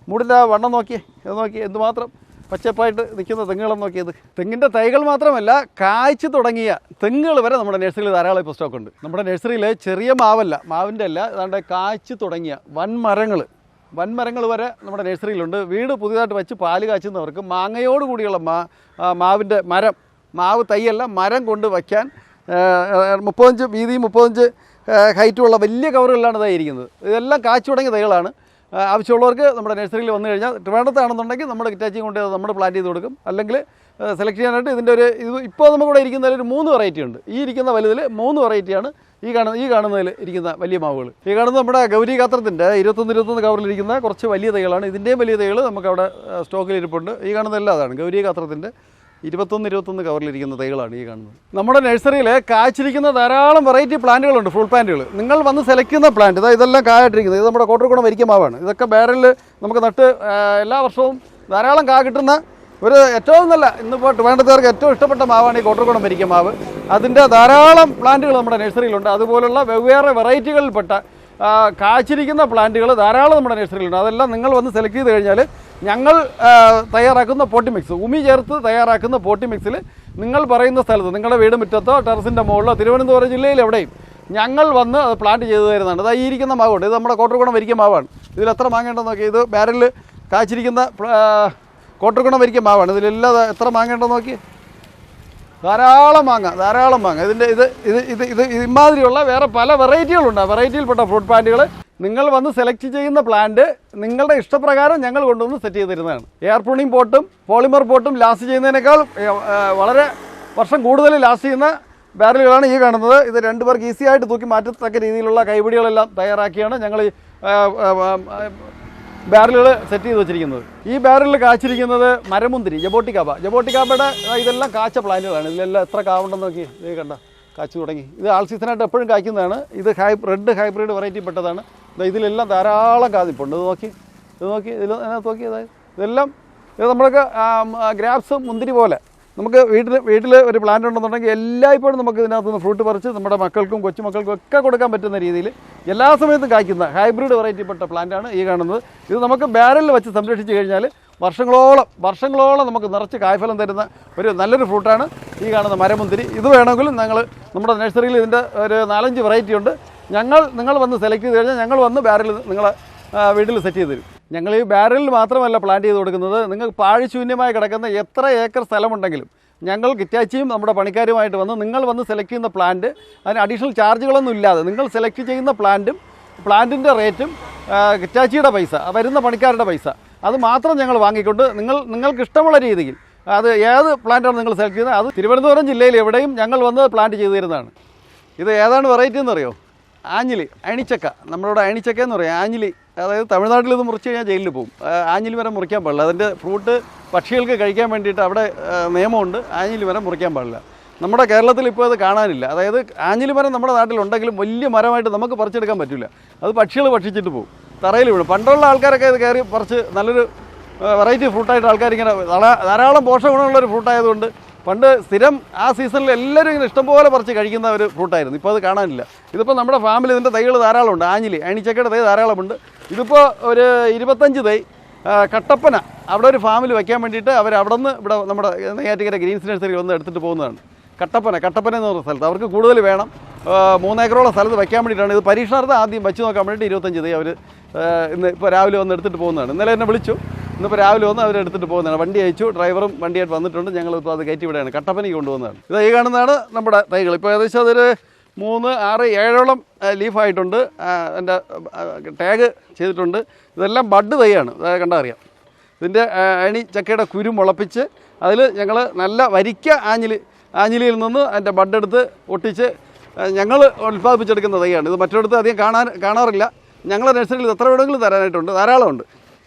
മൂടിൻ്റെ ആ വണ്ണം നോക്കിയേ, ഇത് നോക്കി എന്തുമാത്രം പച്ചപ്പായിട്ട് നിൽക്കുന്ന തെങ്ങുകളെന്ന് നോക്കിയത്. തെങ്ങിൻ്റെ തൈകൾ മാത്രമല്ല, കായ്ച്ചു തുടങ്ങിയ തെങ്ങുകൾ വരെ നമ്മുടെ നഴ്സറിയിൽ ധാരാളം ഇപ്പോൾ സ്റ്റോക്ക് ഉണ്ട്. നമ്മുടെ നഴ്സറിയിൽ ചെറിയ മാവിൻ്റെ അല്ല, അതുകൊണ്ട് കായ്ച്ചു തുടങ്ങിയ വൻമരങ്ങൾ വരെ നമ്മുടെ നഴ്സറിയിലുണ്ട്. വീട് പുതിയതായിട്ട് വെച്ച് പാല് കാച്ചുന്നവർക്ക് മാങ്ങയോട് കൂടിയുള്ള മാവിൻ്റെ മാവ് തൈയല്ല മരം കൊണ്ട് വയ്ക്കാൻ 35 വീതിയും 35 ഹൈറ്റുമുള്ള വലിയ കവറുകളിലാണ് ഇതായിരിക്കുന്നത്. ഇതെല്ലാം കാച്ചു തുടങ്ങിയ തൈകളാണ്. ആവശ്യമുള്ളവർക്ക് നമ്മുടെ നഴ്സറിയിൽ വന്നു കഴിഞ്ഞാൽ ട്രിവാൻഡ്രത്താണെന്നുണ്ടെങ്കിൽ നമ്മുടെ കിറ്റാച്ചിയും കൊണ്ട് നമ്മൾ പ്ലാന്റ് ചെയ്ത് കൊടുക്കും. അല്ലെങ്കിൽ സെലക്ട് ചെയ്യാനായിട്ട് ഇതിൻ്റെ ഒരു ഇത് ഇപ്പോൾ നമുക്കിവിടെ ഇരിക്കുന്നതിൽ ഒരു 3 വെറൈറ്റി ഉണ്ട്. ഈ ഇരിക്കുന്ന വലുതിൽ 3 വെറൈറ്റിയാണ് ഈ കാണുന്നതിൽ ഇരിക്കുന്ന വലിയ മാവുകൾ. ഈ കാണുന്നത് നമ്മുടെ ഗൗരി ഗാത്രത്തിൻ്റെ 21 കവറിലിരിക്കുന്ന കുറച്ച് വലിയ തൈകളാണ്. ഇതിൻ്റെയും വലിയ തൈകൾ നമുക്കവിടെ സ്റ്റോക്കിൽ ഇരിപ്പുണ്ട്. ഈ കാണുന്നതെല്ലാം അതാണ് ഗൗരി ഗാത്രത്തിൻ്റെ 21 കവറിലിരിക്കുന്ന തൈകളാണ് ഈ കാണുന്നത്. നമ്മുടെ നഴ്സറിയിൽ കായ്ച്ചിരിക്കുന്ന ധാരാളം വെറൈറ്റി പ്ലാന്റുകളുണ്ട്, ഫ്രൂട്ട് പ്ലാന്റുകൾ. നിങ്ങൾ വന്ന് സെലക്ട് ചെയ്യുന്ന പ്ലാന്റ് ഇതെല്ലാം കായായിട്ടിരിക്കുന്നത് ഇത് നമ്മുടെ കോട്ടർകുളം വരിക്ക മാവാണ്. ഇതൊക്കെ ബാരലിൽ നമുക്ക് നട്ട് എല്ലാ വർഷവും ധാരാളം കാ കിട്ടുന്ന ഒരു ഏറ്റവും നല്ല ഇന്നിപ്പോൾ ട്രിവാൻഡ്രത്തുകാർക്ക് ഏറ്റവും ഇഷ്ടപ്പെട്ട മാവാണ് ഈ കോട്ടർകുളം വരിക്ക മാവ്. അതിൻ്റെ ധാരാളം പ്ലാന്റുകൾ നമ്മുടെ നഴ്സറിയിലുണ്ട്. അതുപോലുള്ള വെവ്വേറെ വെറൈറ്റികളിൽപ്പെട്ട കായ്ച്ചിരിക്കുന്ന പ്ലാന്റുകൾ ധാരാളം നമ്മുടെ നഴ്സറിയിലുണ്ട്. അതെല്ലാം നിങ്ങൾ വന്ന് സെലക്ട് ചെയ്ത് കഴിഞ്ഞാൽ ഞങ്ങൾ തയ്യാറാക്കുന്ന പോട്ടി മിക്സ് ഉമി ചേർത്ത് തയ്യാറാക്കുന്ന പോട്ടി മിക്സിൽ നിങ്ങൾ പറയുന്ന സ്ഥലത്ത് നിങ്ങളുടെ വീട് മുറ്റത്തോ ടെറസിൻ്റെ മുകളിലോ തിരുവനന്തപുരം ജില്ലയിൽ എവിടെയും ഞങ്ങൾ വന്ന് അത് പ്ലാന്റ് ചെയ്തു തരുന്നതാണ്. അത് ഈ ഇരിക്കുന്ന മാവുണ്ട്. ഇത് നമ്മുടെ കോട്ടർകുളം വരിക്ക മാവാണ്. ഇതിൽ എത്ര മാങ്ങേണ്ടെന്ന് നോക്കി. ഇത് ബാരലിൽ കായ്ച്ചിരിക്കുന്ന കോട്ടർകുളം വരിക്ക മാവാണ്. ഇതിലെല്ലാം എത്ര മാങ്ങേണ്ടെന്ന് നോക്കി. ധാരാളം മാങ്ങ. ഇതിൻ്റെ ഇത് ഇമാതിരിയുള്ള വേറെ പല വെറൈറ്റികളുണ്ട്. വെറൈറ്റിയിൽപ്പെട്ട ഫ്രൂട്ട് പ്ലാന്റുകൾ നിങ്ങൾ വന്ന് സെലക്ട് ചെയ്യുന്ന പ്ലാന്റ് നിങ്ങളുടെ ഇഷ്ടപ്രകാരം ഞങ്ങൾ കൊണ്ടുവന്ന് സെറ്റ് ചെയ്ത് തരുന്നതാണ്. എയർ പ്രൂണിംഗ് പോട്ടും പോളിമർ പോട്ടും ലാസ്റ്റ് ചെയ്യുന്നതിനേക്കാൾ വളരെ വർഷം കൂടുതൽ ലാസ്റ്റ് ചെയ്യുന്ന ബാരലുകളാണ് ഈ കാണുന്നത്. ഇത് 2 പേർക്ക് ഈസി ആയിട്ട് തൂക്കി മാറ്റത്തക്ക രീതിയിലുള്ള കൈപിടികളെല്ലാം തയ്യാറാക്കിയാണ് ഞങ്ങൾ ബാരലുകൾ സെറ്റ് ചെയ്ത് വെച്ചിരിക്കുന്നത്. ഈ ബാരലിൽ കാച്ചിരിക്കുന്നത് മരമുന്തിരി ജബോട്ടിക്കാബയുടെ ഇതെല്ലാം കാച്ച പ്ലാന്റുകളാണ്. ഇതിലെല്ലാം എത്ര കാവുണ്ടെന്ന് നോക്കി. ഇത് കണ്ട കാച്ചു തുടങ്ങി. ഇത് ആൾ സീസണായിട്ട് എപ്പോഴും കായ്ക്കുന്നതാണ്. ഇത് റെഡ് ഹൈബ്രിഡ് വെറൈറ്റി പെട്ടതാണ്. ഇതിലെല്ലാം ധാരാളം കാതിപ്പുണ്ട്. ഇത് നോക്കി ഇതിനകത്ത് നോക്കി. ഇതെല്ലാം ഇത് നമ്മളൊക്കെ ഗ്രാപ്സ് മുന്തിരി പോലെ നമുക്ക് വീട്ടിൽ ഒരു പ്ലാന്റ് ഉണ്ടെന്നുണ്ടെങ്കിൽ എല്ലായ്പ്പോഴും നമുക്ക് ഇതിനകത്ത് നിന്ന് ഫ്രൂട്ട് പറിച്ച് നമ്മുടെ മക്കൾക്കും കൊച്ചുമക്കൾക്കും ഒക്കെ കൊടുക്കാൻ പറ്റുന്ന രീതിയിൽ എല്ലാ സമയത്തും കായ്ക്കുന്ന ഹൈബ്രിഡ് വെറൈറ്റി പെട്ട പ്ലാന്റാണ് ഈ കാണുന്നത്. ഇത് നമുക്ക് ബാരലിൽ വെച്ച് സംരക്ഷിച്ച് കഴിഞ്ഞാൽ വർഷങ്ങളോളം നമുക്ക് നിറച്ച് കായ്ഫലം തരുന്ന ഒരു നല്ലൊരു ഫ്രൂട്ടാണ് ഈ കാണുന്ന മരമുന്തിരി. ഇത് വേണമെങ്കിലും നമ്മുടെ നഴ്സറിയിൽ ഇതിൻ്റെ ഒരു 4-5 വെറൈറ്റി ഉണ്ട്. നിങ്ങൾ വന്ന് സെലക്ട് ചെയ്ത് കഴിഞ്ഞാൽ ഞങ്ങൾ വന്ന് ബാരലിൽ നിങ്ങളെ വീട്ടിൽ സെറ്റ് ചെയ്ത് തരും. ഞങ്ങൾ ഈ ബാരലിൽ മാത്രമല്ല പ്ലാന്റ് ചെയ്ത് കൊടുക്കുന്നത്. നിങ്ങൾക്ക് പാഴ്ശൂന്യമായി കിടക്കുന്ന എത്ര ഏക്കർ സ്ഥലമുണ്ടെങ്കിലും ഞങ്ങൾ കിറ്റാച്ചിയും നമ്മുടെ പണിക്കാരുമായിട്ട് വന്ന് നിങ്ങൾ വന്ന് സെലക്ട് ചെയ്യുന്ന പ്ലാന്റ് അതിന് അഡീഷണൽ ചാർജുകളൊന്നും ഇല്ലാതെ നിങ്ങൾ സെലക്ട് ചെയ്യുന്ന പ്ലാന്റിൻ്റെ റേറ്റും കിറ്റാച്ചിയുടെ പൈസ വരുന്ന പണിക്കാരുടെ പൈസ അത് മാത്രം ഞങ്ങൾ വാങ്ങിക്കൊണ്ട് നിങ്ങൾക്ക് ഇഷ്ടമുള്ള രീതിയിൽ അത് ഏത് പ്ലാന്റാണ് നിങ്ങൾ സെലക്ട് ചെയ്യുന്നത് അത് തിരുവനന്തപുരം ജില്ലയിൽ എവിടെയും ഞങ്ങൾ വന്ന് പ്ലാന്റ് ചെയ്ത് തരുന്നതാണ്. ഇത് ഏതാണ് വെറൈറ്റി എന്നറിയോ? ആഞ്ഞിലി, അയണിച്ചക്ക. നമ്മളിവിടെ അയണിച്ചക്ക എന്ന് പറയും. ആഞ്ഞിലി, അതായത് തമിഴ്നാട്ടിൽ ഇത് മുറിച്ച് കഴിഞ്ഞാൽ ജയിലിൽ പോകും. ആഞ്ഞിലി മരം മുറിക്കാൻ പാടില്ല. അതിൻ്റെ ഫ്രൂട്ട് പക്ഷികൾക്ക് കഴിക്കാൻ വേണ്ടിയിട്ട് അവിടെ നിയമമുണ്ട്. ആഞ്ഞിലി മരം മുറിക്കാൻ പാടില്ല. നമ്മുടെ കേരളത്തിൽ ഇപ്പോൾ അത് കാണാനില്ല. അതായത് ആഞ്ഞിലി മരം നമ്മുടെ നാട്ടിലുണ്ടെങ്കിലും വലിയ മരമായിട്ട് നമുക്ക് പറിച്ചെടുക്കാൻ പറ്റില്ല. അത് പക്ഷികൾ ഭക്ഷിച്ചിട്ട് പോകും, തറയിൽ വീഴും. പണ്ടുള്ള ആൾക്കാരൊക്കെ ഇത് കയറി പറിച്ച് നല്ലൊരു വെറൈറ്റി ഫ്രൂട്ടായിട്ട് ആൾക്കാരിങ്ങനെ ധാരാളം പോഷകഗുണമുള്ളൊരു ഫ്രൂട്ടായതുകൊണ്ട് പണ്ട് സ്ഥിരം ആ സീസണിൽ എല്ലാവരും ഇങ്ങനെ ഇഷ്ടംപോലെ പറിച്ച് കഴിക്കുന്ന ഒരു ഫ്രൂട്ടായിരുന്നു. ഇപ്പോൾ അത് കാണാനില്ല. ഇതിപ്പോൾ നമ്മുടെ ഫാമിൽ ഇതിൻ്റെ തൈകൾ ധാരാളമുണ്ട്. അയണിച്ചക്കയുടെ തൈ ധാരാളമുണ്ട്. ഇതിപ്പോൾ ഒരു 25 തൈ കട്ടപ്പന അവിടെ ഒരു ഫാമിൽ വയ്ക്കാൻ വേണ്ടിയിട്ട് അവർ അവിടെ നിന്ന് ഇവിടെ നമ്മുടെ നെയ്യാറ്റിക്കര ഗ്രീൻസ് നഴ്സറി വന്ന് എടുത്തിട്ട് പോകുന്നതാണ്. കട്ടപ്പന എന്ന് പറഞ്ഞ സ്ഥലത്ത് അവർക്ക് കൂടുതൽ വേണം. 3 ഏക്കറോളം സ്ഥലത്ത് വയ്ക്കാൻ വേണ്ടിയിട്ടാണ്. ഇത് പരീക്ഷണാർത്ഥം ആദ്യം വെച്ച് നോക്കാൻ വേണ്ടിയിട്ട് 25 തൈ അവർ ഇപ്പോൾ രാവിലെ വന്ന് എടുത്തിട്ട് പോകുന്നതാണ്. ഇന്നലെ എന്നെ വിളിച്ചു. ഇന്നിപ്പോൾ രാവിലെ വന്ന് അവരെടുത്തിട്ട് പോകുന്നതാണ്. വണ്ടി അയച്ചു, ഡ്രൈവറും വണ്ടിയായിട്ട് വന്നിട്ടുണ്ട്. ഞങ്ങളിപ്പോൾ അത് കയറ്റി വിടുകയാണ്. കട്ടപ്പനയ്ക്ക് കൊണ്ടുപോകുന്നതാണ്. ഇത് ഈ കാണുന്നതാണ് നമ്മുടെ തൈകൾ. ഇപ്പോൾ ഏകദേശം അതൊരു 3, 6, 7ഓളം ലീഫായിട്ടുണ്ട്. എൻ്റെ ടാഗ് ചെയ്തിട്ടുണ്ട്. ഇതെല്ലാം ബഡ് തൈയാണ്. കണ്ടാൽ അറിയാം. ഇതിൻ്റെ അയണിച്ചക്കയുടെ കുരു മുളപ്പിച്ച് അതിൽ ഞങ്ങൾ നല്ല വരിക്ക ആഞ്ഞിലിയിൽ നിന്ന് അതിൻ്റെ ബഡെടുത്ത് ഒട്ടിച്ച് ഞങ്ങൾ ഉൽപ്പാദിപ്പിച്ചെടുക്കുന്ന തൈയാണ്. ഇത് മറ്റൊരിടത്ത് അധികം കാണാറില്ല. ഞങ്ങളുടെ നഴ്സറിയിൽ എത്ര വേണമെങ്കിലും തരാനായിട്ടുണ്ട്, ധാരാളമുണ്ട്.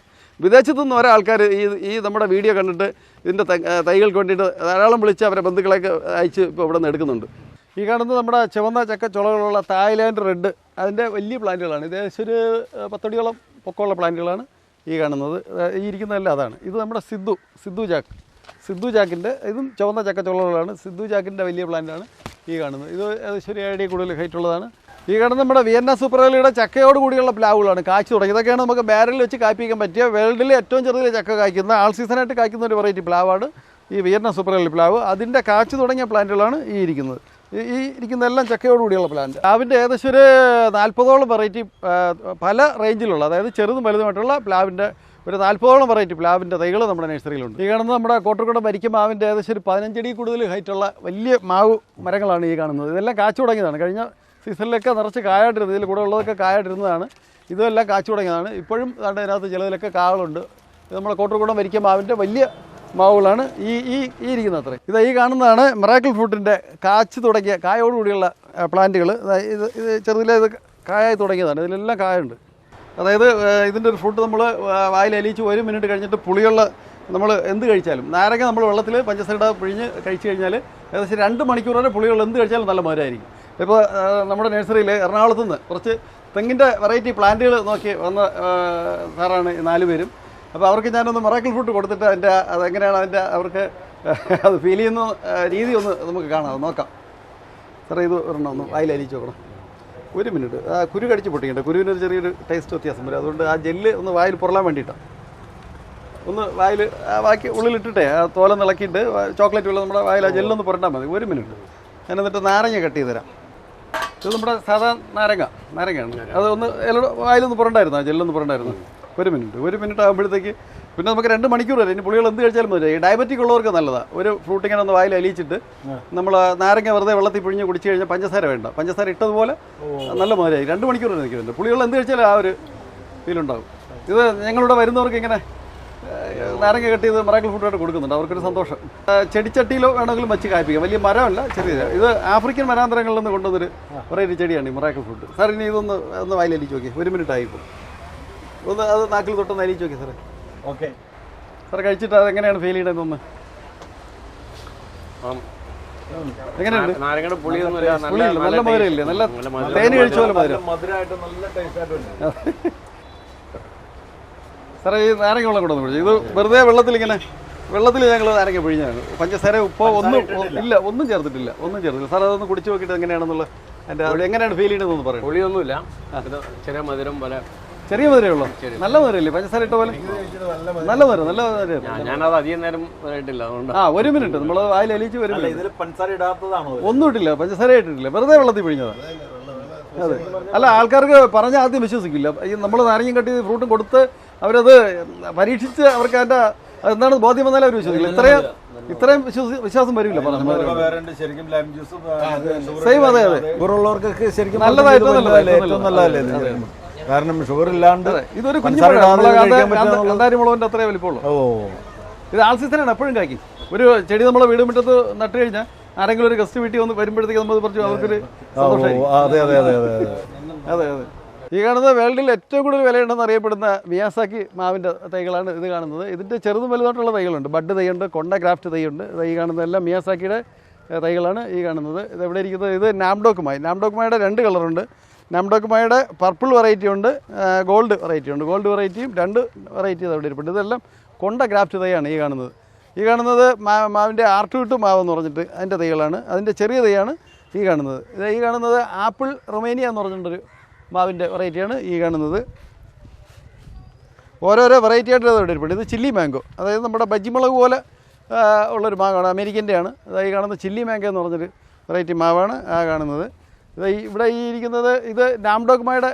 വിദേശത്തു നിന്ന് ഓരോ ആൾക്കാർ ഈ നമ്മുടെ വീഡിയോ കണ്ടിട്ട് ഇതിൻ്റെ തൈകൾക്ക് വേണ്ടിയിട്ട് ധാരാളം വിളിച്ച് അവരെ ബന്ധുക്കളെയൊക്കെ അയച്ച് ഇപ്പോൾ ഇവിടെ നിന്ന് എടുക്കുന്നുണ്ട്. ഈ കാണുന്നത് നമ്മുടെ ചുവന്ന ചക്കച്ചുളകളുള്ള തായ്ലാൻഡ് റെഡ് അതിൻ്റെ വലിയ പ്ലാന്റുകളാണ്. ഇത് ഏകദേശം ഒരു 10 അടിയോളം പൊക്കമുള്ള പ്ലാന്റുകളാണ് ഈ കാണുന്നത്. ഈ ഇരിക്കുന്നതെല്ലാം അതാണ്. ഇത് നമ്മുടെ സിദ്ധു ജാക്കിൻ്റെ ഇതും ചുവന്ന ചക്കച്ചുളകളാണ്. സിദ്ധു ജാക്കിൻ്റെ വലിയ പ്ലാന്റാണ് ഈ കാണുന്നത്. ഇത് ഏകദേശം ഒരു 7 അടി കൂടുതൽ ഹൈറ്റുള്ളതാണ്. ഈ കാണുന്ന നമ്മുടെ വിയന്ന സൂപ്പർവേലിയുടെ ചക്കയോട് കൂടിയുള്ള പ്ലാവുകളാണ് കായ്ച്ചു തുടങ്ങി. ഇതൊക്കെയാണ് നമുക്ക് ബാരലിൽ വെച്ച് കായ്പ്പിക്കാൻ പറ്റിയ വേൾഡിലെ ഏറ്റവും ചെറുതിലെ ചക്ക കായ്ക്കുന്ന ആൾ സീസണായിട്ട് കായ്ക്കുന്ന ഒരു വെറൈറ്റി പ്ലാവാണ് ഈ വിയന്ന സൂപ്പർവേലി പ്ലാവ്. അതിൻ്റെ കായ്ച്ചു തുടങ്ങിയ പ്ലാന്റുകളാണ് ഈ ഇരിക്കുന്നത്. ഈ ഇരിക്കുന്നതെല്ലാം ചക്കയോട് കൂടിയുള്ള പ്ലാന്റ്. പ്ലാവിൻ്റെ ഏകദേശം ഒരു 40ഓളം വെറൈറ്റി പല റേഞ്ചിലുള്ള, അതായത് ചെറുതും വലുതുമായിട്ടുള്ള പ്ലാവിൻ്റെ ഒരു 40ഓളം വെറൈറ്റി പ്ലാവിൻ്റെ തൈകൾ നമ്മുടെ നഴ്സറിയിലുണ്ട്. ഈ കാണുന്നത് നമ്മുടെ കോട്ടർകുളം വരിക്ക മാവിൻ്റെ ഏകദേശം ഒരു 15 അടി കൂടുതൽ ഹൈറ്റുള്ള വലിയ മാവ് മരങ്ങളാണ് ഈ കാണുന്നത്. ഇതെല്ലാം കാച്ചു തുടങ്ങിയതാണ്. കഴിഞ്ഞ സീസണിലൊക്കെ നിറച്ച് കായായിട്ടിരുന്നത്, ഇതിൽ കൂടെ ഉള്ളതൊക്കെ കായായിട്ടിരുന്നതാണ്. ഇതെല്ലാം കാച്ചു തുടങ്ങിയതാണ്. ഇപ്പോഴും അതിനകത്ത് ചിലതിലൊക്കെ കാകളുണ്ട്. ഇത് നമ്മളെ കോട്ടൂർക്കുളം വരിക്ക മാവിൻ്റെ വലിയ മാവുകളാണ് ഈ ഇരിക്കുന്നത്. അത്രയും ഈ കാണുന്നതാണ് മിറാക്കിൾ ഫ്രൂട്ടിൻ്റെ കാച്ചു തുടങ്ങിയ കായോടുകൂടിയുള്ള പ്ലാന്റുകൾ. ഇത് ചെറുതിലെ ഇത് കായായി തുടങ്ങിയതാണ്. ഇതിലെല്ലാം കായുണ്ട്. അതായത് ഇതിൻ്റെ ഒരു ഫ്രൂട്ട് നമ്മൾ വായിൽ അലിയിച്ച് 1 മിനിറ്റ് കഴിഞ്ഞിട്ട് പുളിയുള്ള നമ്മൾ എന്ത് കഴിച്ചാലും, നാരങ്ങ നമ്മൾ വെള്ളത്തിൽ പഞ്ചസാര പിഴിഞ്ഞ് കഴിച്ചു കഴിഞ്ഞാൽ ഏകദേശം 2 മണിക്കൂർ വരെ പുളിയുള്ള എന്ത് കഴിച്ചാലും നല്ല മധുരമായിരിക്കും. ഇപ്പോൾ നമ്മുടെ നഴ്സറിയിൽ എറണാകുളത്ത് നിന്ന് കുറച്ച് തെങ്ങിൻ്റെ വെറൈറ്റി പ്ലാന്റുകൾ നോക്കി വന്ന സാറാണ് 4 പേരും. അപ്പോൾ അവർക്ക് ഞാനൊന്ന് മിറാക്കിൾ ഫ്രൂട്ട് കൊടുത്തിട്ട് അതെങ്ങനെയാണ് അവർക്ക് അത് ഫീൽ ചെയ്യുന്ന രീതി ഒന്ന് നമുക്ക് കാണാം, നോക്കാം. സാറേ ഇത് ഒരെണ്ണം ഒന്ന് വായിൽ അലിയിച്ച് നോക്കണം. 1 മിനിറ്റ്. കുരു കടിച്ച് പൊട്ടിക്കട്ടെ. കുരുവിനൊരു ചെറിയൊരു ടേസ്റ്റ് വ്യത്യാസം വരും. അതുകൊണ്ട് ആ ജെല്ല് ഒന്ന് വായിൽ പുറലാൻ വേണ്ടിയിട്ടാണ്. ഒന്ന് വായിൽ ബാക്കി ഉള്ളിലിട്ടിട്ടേ ആ തോലം ഇളക്കിയിട്ട് ചോക്ലേറ്റ് വെള്ളം നമ്മുടെ വായിൽ ആ ജെല്ലൊന്ന് പുരണ്ടാൽ മതി. 1 മിനിറ്റ്. ഞാൻ എന്നിട്ട് നാരങ്ങ കട്ട് ചെയ്ത് തരാം. ഇത് നമ്മുടെ സാധാ നാരങ്ങയാണ്. അതൊന്ന് വായിലൊന്ന് പുരണ്ടായിരുന്നു, ആ ജെല്ലൊന്ന് പുരണ്ടായിരുന്നു. 1 മിനിറ്റ് ആകുമ്പോഴത്തേക്ക് പിന്നെ നമുക്ക് 2 മണിക്കൂർ വരെ ഇനി പുളികൾ എന്ത് കഴിച്ചാലും മതി. ഈ ഡയബറ്റിക് ഉള്ളവർക്ക് നല്ലതാണ്. ഒരു ഫ്രൂട്ട് ഇങ്ങനെ ഒന്ന് വായിൽ അലിയിച്ചിട്ട് നമ്മൾ നാരങ്ങ വെറുതെ വെള്ളത്തിൽ പിഴിഞ്ഞ് കുടിച്ച് കഴിഞ്ഞാൽ പഞ്ചസാര വേണ്ട, പഞ്ചസാര ഇട്ടതുപോലെ നല്ല മധുരമായി 2 മണിക്കൂർ വരെ നിൽക്കുന്നുണ്ട്. പുളികൾ എന്ത് കഴിച്ചാലും ആ ഒരു ഫീലുണ്ടാകും. ഇത് ഞങ്ങളിവിടെ വരുന്നവർക്ക് ഇങ്ങനെ നാരങ്ങ കട്ട് ചെയ്ത് മിറാക്കിൾ ഫ്രൂട്ടായിട്ട് കൊടുക്കുന്നുണ്ട്. അവർക്കൊരു സന്തോഷം. ചെടിച്ചട്ടിയിലോ വേണമെങ്കിലും വെച്ച് കായ്പ്പിക്കാം. വലിയ മരമല്ല, ചെറിയ. ഇത് ആഫ്രിക്കൻ മരാന്തരങ്ങളിൽ നിന്ന് കൊണ്ടുവന്നൊരു വെറൈറ്റി ചെടിയാണ് ഈ മിറാക്കിൾ ഫ്രൂട്ട്. സാർ ഇനി ഇതൊന്ന് വായിൽ അലിയിച്ച് നോക്കി. 1 മിനിറ്റ് ആയിപ്പോൾ ഒന്ന് അത് നാക്കിൽ തൊട്ടൊന്ന് അലിയിച്ച് നോക്കി സാറേ. ഓക്കെ സാർ കഴിച്ചിട്ട് അതെങ്ങനെയാണ് ഫീൽ ചെയ്യണമെന്നൊന്ന് എങ്ങനെയുണ്ട്? നാരങ്ങയുടെ പുളിയൊന്നും പുളിയില്ല, നല്ല മധുരമില്ലേ? നല്ല തേന് കഴിച്ച പോലെ മധുരം. മധുരമായിട്ട് നല്ല ടേസ്റ്റ് ആയിട്ടുണ്ട്. സാറേ ഈ നാരങ്ങ വെള്ളം കൊണ്ടൊന്ന് കുടിച്ചു. ഇത് വെറുതെ വെള്ളത്തിൽ ഞങ്ങൾ നാരങ്ങ പിഴിഞ്ഞാണ്. പഞ്ചസാര ഉപ്പോ ഒന്നും ചേർത്തിട്ടില്ല. സാർ അതൊന്ന് കുടിച്ചു നോക്കിയിട്ട് എങ്ങനെയാണെന്നുള്ള അതിൻ്റെ എങ്ങനെയാണ് ഫീൽ ചെയ്യണമെന്ന് പറയും. പുളിയൊന്നുമില്ല, ചെറിയ മധുരം പോലെ. ചെറിയ മധുരമേ ഉള്ളൂ, നല്ല മധുരമില്ലേ? പഞ്ചസാര ഇട്ട പോലെ നല്ല മധുരം. ഞാനത് അധികം നേരം ഇട്ടില്ല, അതുകൊണ്ട് 1 മിനിറ്റ് നമ്മൾ വായിൽ അലിയിച്ച് 1 മിനിറ്റ്. ഇതിൽ പഞ്ചസാര ഇടാത്തതാണോ? ഒന്നും ഇട്ടില്ല, പഞ്ചസാര ഇട്ടിട്ടില്ല, വെറുതെ വെള്ളത്തിൽ പിഴിഞ്ഞതാണ്. അതെ. അല്ല, ആൾക്കാർക്ക് പറഞ്ഞാൽ ആദ്യം വിശ്വസിക്കില്ല. ഈ നമ്മൾ നാരങ്ങയും കട്ടി ഫ്രൂട്ടും കൊടുത്ത് അവരത് പരീക്ഷിച്ച് അവർക്ക് അതിൻ്റെ എന്താണ് ബോധ്യം വന്നാലും അവർ വിശ്വസിക്കില്ല. ഇത്രയും വിശ്വാസം വരില്ല. സെയിം. അതെ. ഷുഗറുള്ളവർക്കൊക്കെ ശരിക്കും നല്ലതായിട്ട് നല്ലതല്ലേ? കാരണം ഷുഗർ ഇല്ലാണ്ട് ഇതൊരു കുഞ്ഞുമുളകിന്റെ അത്രേ വലിപ്പമുള്ളൂ. ഇത് ആൾ സീസണാണ്, എപ്പോഴും കായ്ക്കും. ഒരു ചെടി നമ്മളെ വീട് മുറ്റത്ത് നട്ട് കഴിഞ്ഞാൽ ആരെങ്കിലും ഒരു ഗസ്റ്റ് വീട്ടിൽ വന്ന് വരുമ്പോഴത്തേക്ക് നമ്മൾ പറിച്ചു അവർക്കൊരു സന്തോഷമായി. അതെ. ഈ കാണുന്നത് വേൾഡിൽ ഏറ്റവും കൂടുതൽ വിലയുണ്ടെന്ന് അറിയപ്പെടുന്ന മിയാസാക്കി മാവിൻ്റെ തൈകളാണ് ഇത് കാണുന്നത്. ഇതിൻ്റെ ചെറുതും വലുതായിട്ടുള്ള തൈകളുണ്ട്. ബഡ് തൈയുണ്ട്, കൊണ്ട ഗ്രാഫ്റ്റ് തൈയുണ്ട്. ഈ കാണുന്നതെല്ലാം മിയാസാക്കിയുടെ തൈകളാണ് ഈ കാണുന്നത്. ഇത് എവിടെ ഇരിക്കുന്നത്? ഇത് നാംഡോക്കുമായുടെ 2 കളറുണ്ട്. നാംഡോക്കുമായുടെ പർപ്പിൾ വെറൈറ്റി ഉണ്ട്, ഗോൾഡ് വെറൈറ്റി ഉണ്ട്. ഗോൾഡ് വെറൈറ്റിയും 2 വെറൈറ്റി അവിടെ ഇരിപ്പുണ്ട്. ഇതെല്ലാം കൊണ്ട ഗ്രാഫ്റ്റ് തൈയാണ് ഈ കാണുന്നത്. മാവിൻ്റെ ആർട്ടുവിട്ട് മാവ് എന്ന് പറഞ്ഞിട്ട് അതിൻ്റെ തൈകളാണ്. അതിൻ്റെ ചെറിയ തൈയാണ് ഈ കാണുന്നത്. ആപ്പിൾ റൊമേനിയ എന്ന് പറഞ്ഞിട്ടൊരു മാവിൻ്റെ വെറൈറ്റിയാണ് ഈ കാണുന്നത്. ഓരോരോ വെറൈറ്റി ആയിട്ട് അവിടെ ഇരിപ്പുണ്ട്. ഇത് ചില്ലി മാംഗോ, അതായത് നമ്മുടെ ബജ്ജിമുളക് പോലെ ഉള്ളൊരു മാവാണ്, അമേരിക്കൻ്റെയാണ്. ഈ കാണുന്നത് ചില്ലി മാംഗോ എന്ന് പറഞ്ഞൊരു വെറൈറ്റി മാവാണ് കാണുന്നത്. ഇവിടെ ഈ ഇരിക്കുന്നത് ഇത് നാംഡോക്കുമായുടെ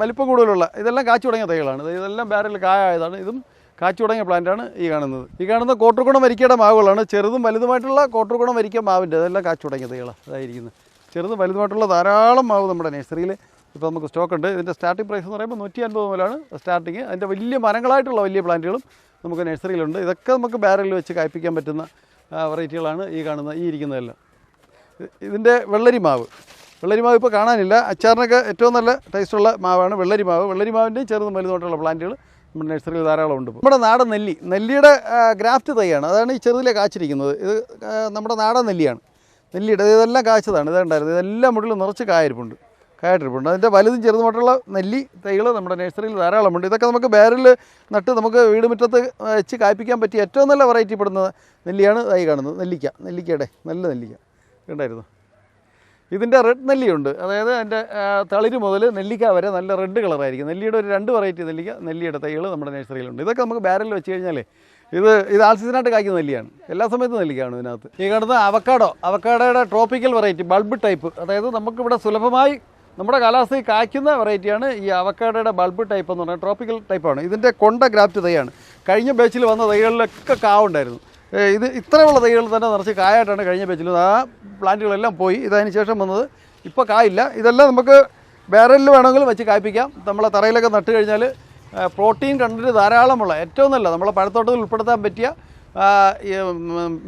വലിപ്പം കൂടുതലുള്ള ഇതെല്ലാം കാച്ചു തുടങ്ങിയ തൈകളാണ്. ഇതെല്ലാം ബാരലിൽ കായായതാണ്. ഇതും കാച്ചു തുടങ്ങിയ പ്ലാന്റാണ് ഈ കാണുന്ന കോട്ടൂർക്കുളം വരിക്കയുടെ മാവുകളാണ്. ചെറുതും വലുതുമായിട്ടുള്ള കോട്ടൂർക്കുളം വരിക്ക മാവിൻ്റെ അതെല്ലാം കാച്ചു തുടങ്ങിയ തൈകളാണ് അതായിരിക്കുന്നത്. ചെറുതും വലുതുമായിട്ടുള്ള ധാരാളം മാവ് നമ്മുടെ നഴ്സറിയിൽ ഇപ്പോൾ നമുക്ക് സ്റ്റോക്ക് ഉണ്ട്. ഇതിൻ്റെ സ്റ്റാർട്ടിംഗ് പ്രൈസ് എന്ന് പറയുമ്പോൾ 150 മുതലാണ് സ്റ്റാർട്ടിങ്. അതിൻ്റെ വലിയ മരങ്ങളായിട്ടുള്ള വലിയ പ്ലാന്റുകളും നമുക്ക് നഴ്സറിയിലുണ്ട്. ഇതൊക്കെ നമുക്ക് ബാരലിൽ വെച്ച് കായ്പ്പിക്കാൻ പറ്റുന്ന വെറൈറ്റികളാണ് ഈ ഇരിക്കുന്നതെല്ലാം. ഇതിൻ്റെ വെള്ളരി മാവ് ഇപ്പോൾ കാണാനില്ല. അച്ചാറിനൊക്കെ ഏറ്റവും നല്ല ടേസ്റ്റുള്ള മാവാണ് വെള്ളരി മാവിൻ്റെയും ചെറുതും വലുതുമായിട്ടുള്ള പ്ലാന്റുകൾ നമ്മുടെ നഴ്സറിയിൽ ധാരാളം ഉണ്ട്. നമ്മുടെ നാടൻ നെല്ലിയുടെ ഗ്രാഫ്റ്റ് തൈയാണ്. അതാണ് ഈ ചെറുതിലെ കാച്ചിരിക്കുന്നത്. ഇത് നമ്മുടെ നാടൻ നെല്ലിയുടെ ഇതെല്ലാം കാച്ചതാണ്. ഇതുണ്ടായിരുന്നു. ഇതെല്ലാം മുകളിൽ നിറച്ച് കായിട്ടുണ്ട്. അതിൻ്റെ വലുതും ചെറുതുമായിട്ടുള്ള നെല്ലി തൈകൾ നമ്മുടെ നഴ്സറിയിൽ ധാരാളമുണ്ട്. ഇതൊക്കെ നമുക്ക് ബാരലിൽ നട്ട് നമുക്ക് വീട് മുറ്റത്ത് വെച്ച് കായ്പ്പിക്കാൻ പറ്റിയ ഏറ്റവും നല്ല വെറൈറ്റി പെടുന്ന നെല്ലിയാണ് തൈ കാണുന്നത്. നെല്ലിക്കയുടെ നല്ല നെല്ലിക്ക ഉണ്ടായിരുന്നു. ഇതിൻ്റെ റെഡ് നെല്ലിയുണ്ട്. അതായത് അതിൻ്റെ തളിര് മുതൽ നെല്ലിക്ക വരെ നല്ല റെഡ് കളറായിരിക്കും. നെല്ലിയുടെ ഒരു 2 വെറൈറ്റി നെല്ലിയുടെ തൈകൾ നമ്മുടെ നഴ്സറിയിലുണ്ട്. ഇതൊക്കെ നമുക്ക് ബാരലിൽ വെച്ച് കഴിഞ്ഞാൽ ഇത് ആൾ സീസണായിട്ട് കായ്ക്കുന്ന നെല്ലിയാണ്. എല്ലാ സമയത്തും നെല്ലിക്കാണ് ഇതിനകത്ത്. ഈ കാണുന്ന അവക്കാഡോയുടെ ട്രോപ്പിക്കൽ വെറൈറ്റി ബൾബ് ടൈപ്പ്. അതായത് നമുക്കിവിടെ സുലഭമായി നമ്മുടെ കാലാവസ്ഥയിൽ കായ്ക്കുന്ന വെറൈറ്റിയാണ് ഈ അവക്കാഡോയുടെ ബൾബ് ടൈപ്പ് എന്ന് പറഞ്ഞാൽ ട്രോപ്പിക്കൽ ടൈപ്പാണ്. ഇതിൻ്റെ കൊണ്ട ഗ്രാഫ്റ്റ് തൈയാണ്. കഴിഞ്ഞ ബാച്ചിൽ വന്ന തൈകളിലൊക്കെ കാവുണ്ടായിരുന്നു. ഇത് ഇത്രയുള്ള തൈകൾ തന്നെ നിറച്ച് കായായിട്ടാണ് കഴിഞ്ഞ ബാച്ചിൽ. ആ പ്ലാന്റുകളെല്ലാം പോയി. ഇതിന് ശേഷം വന്നത് ഇപ്പോൾ കായില്ല. ഇതെല്ലാം നമുക്ക് ബാരലിൽ വേണമെങ്കിലും വെച്ച് കായ്പ്പിക്കാം. നമ്മളെ തറയിലൊക്കെ നട്ട് കഴിഞ്ഞാൽ പ്രോട്ടീൻ കണ്ടൻറ്റ് ധാരാളമുള്ള ഏറ്റവും നല്ല നമ്മളെ പഴത്തോട്ടത്തിൽ ഉൾപ്പെടുത്താൻ പറ്റിയ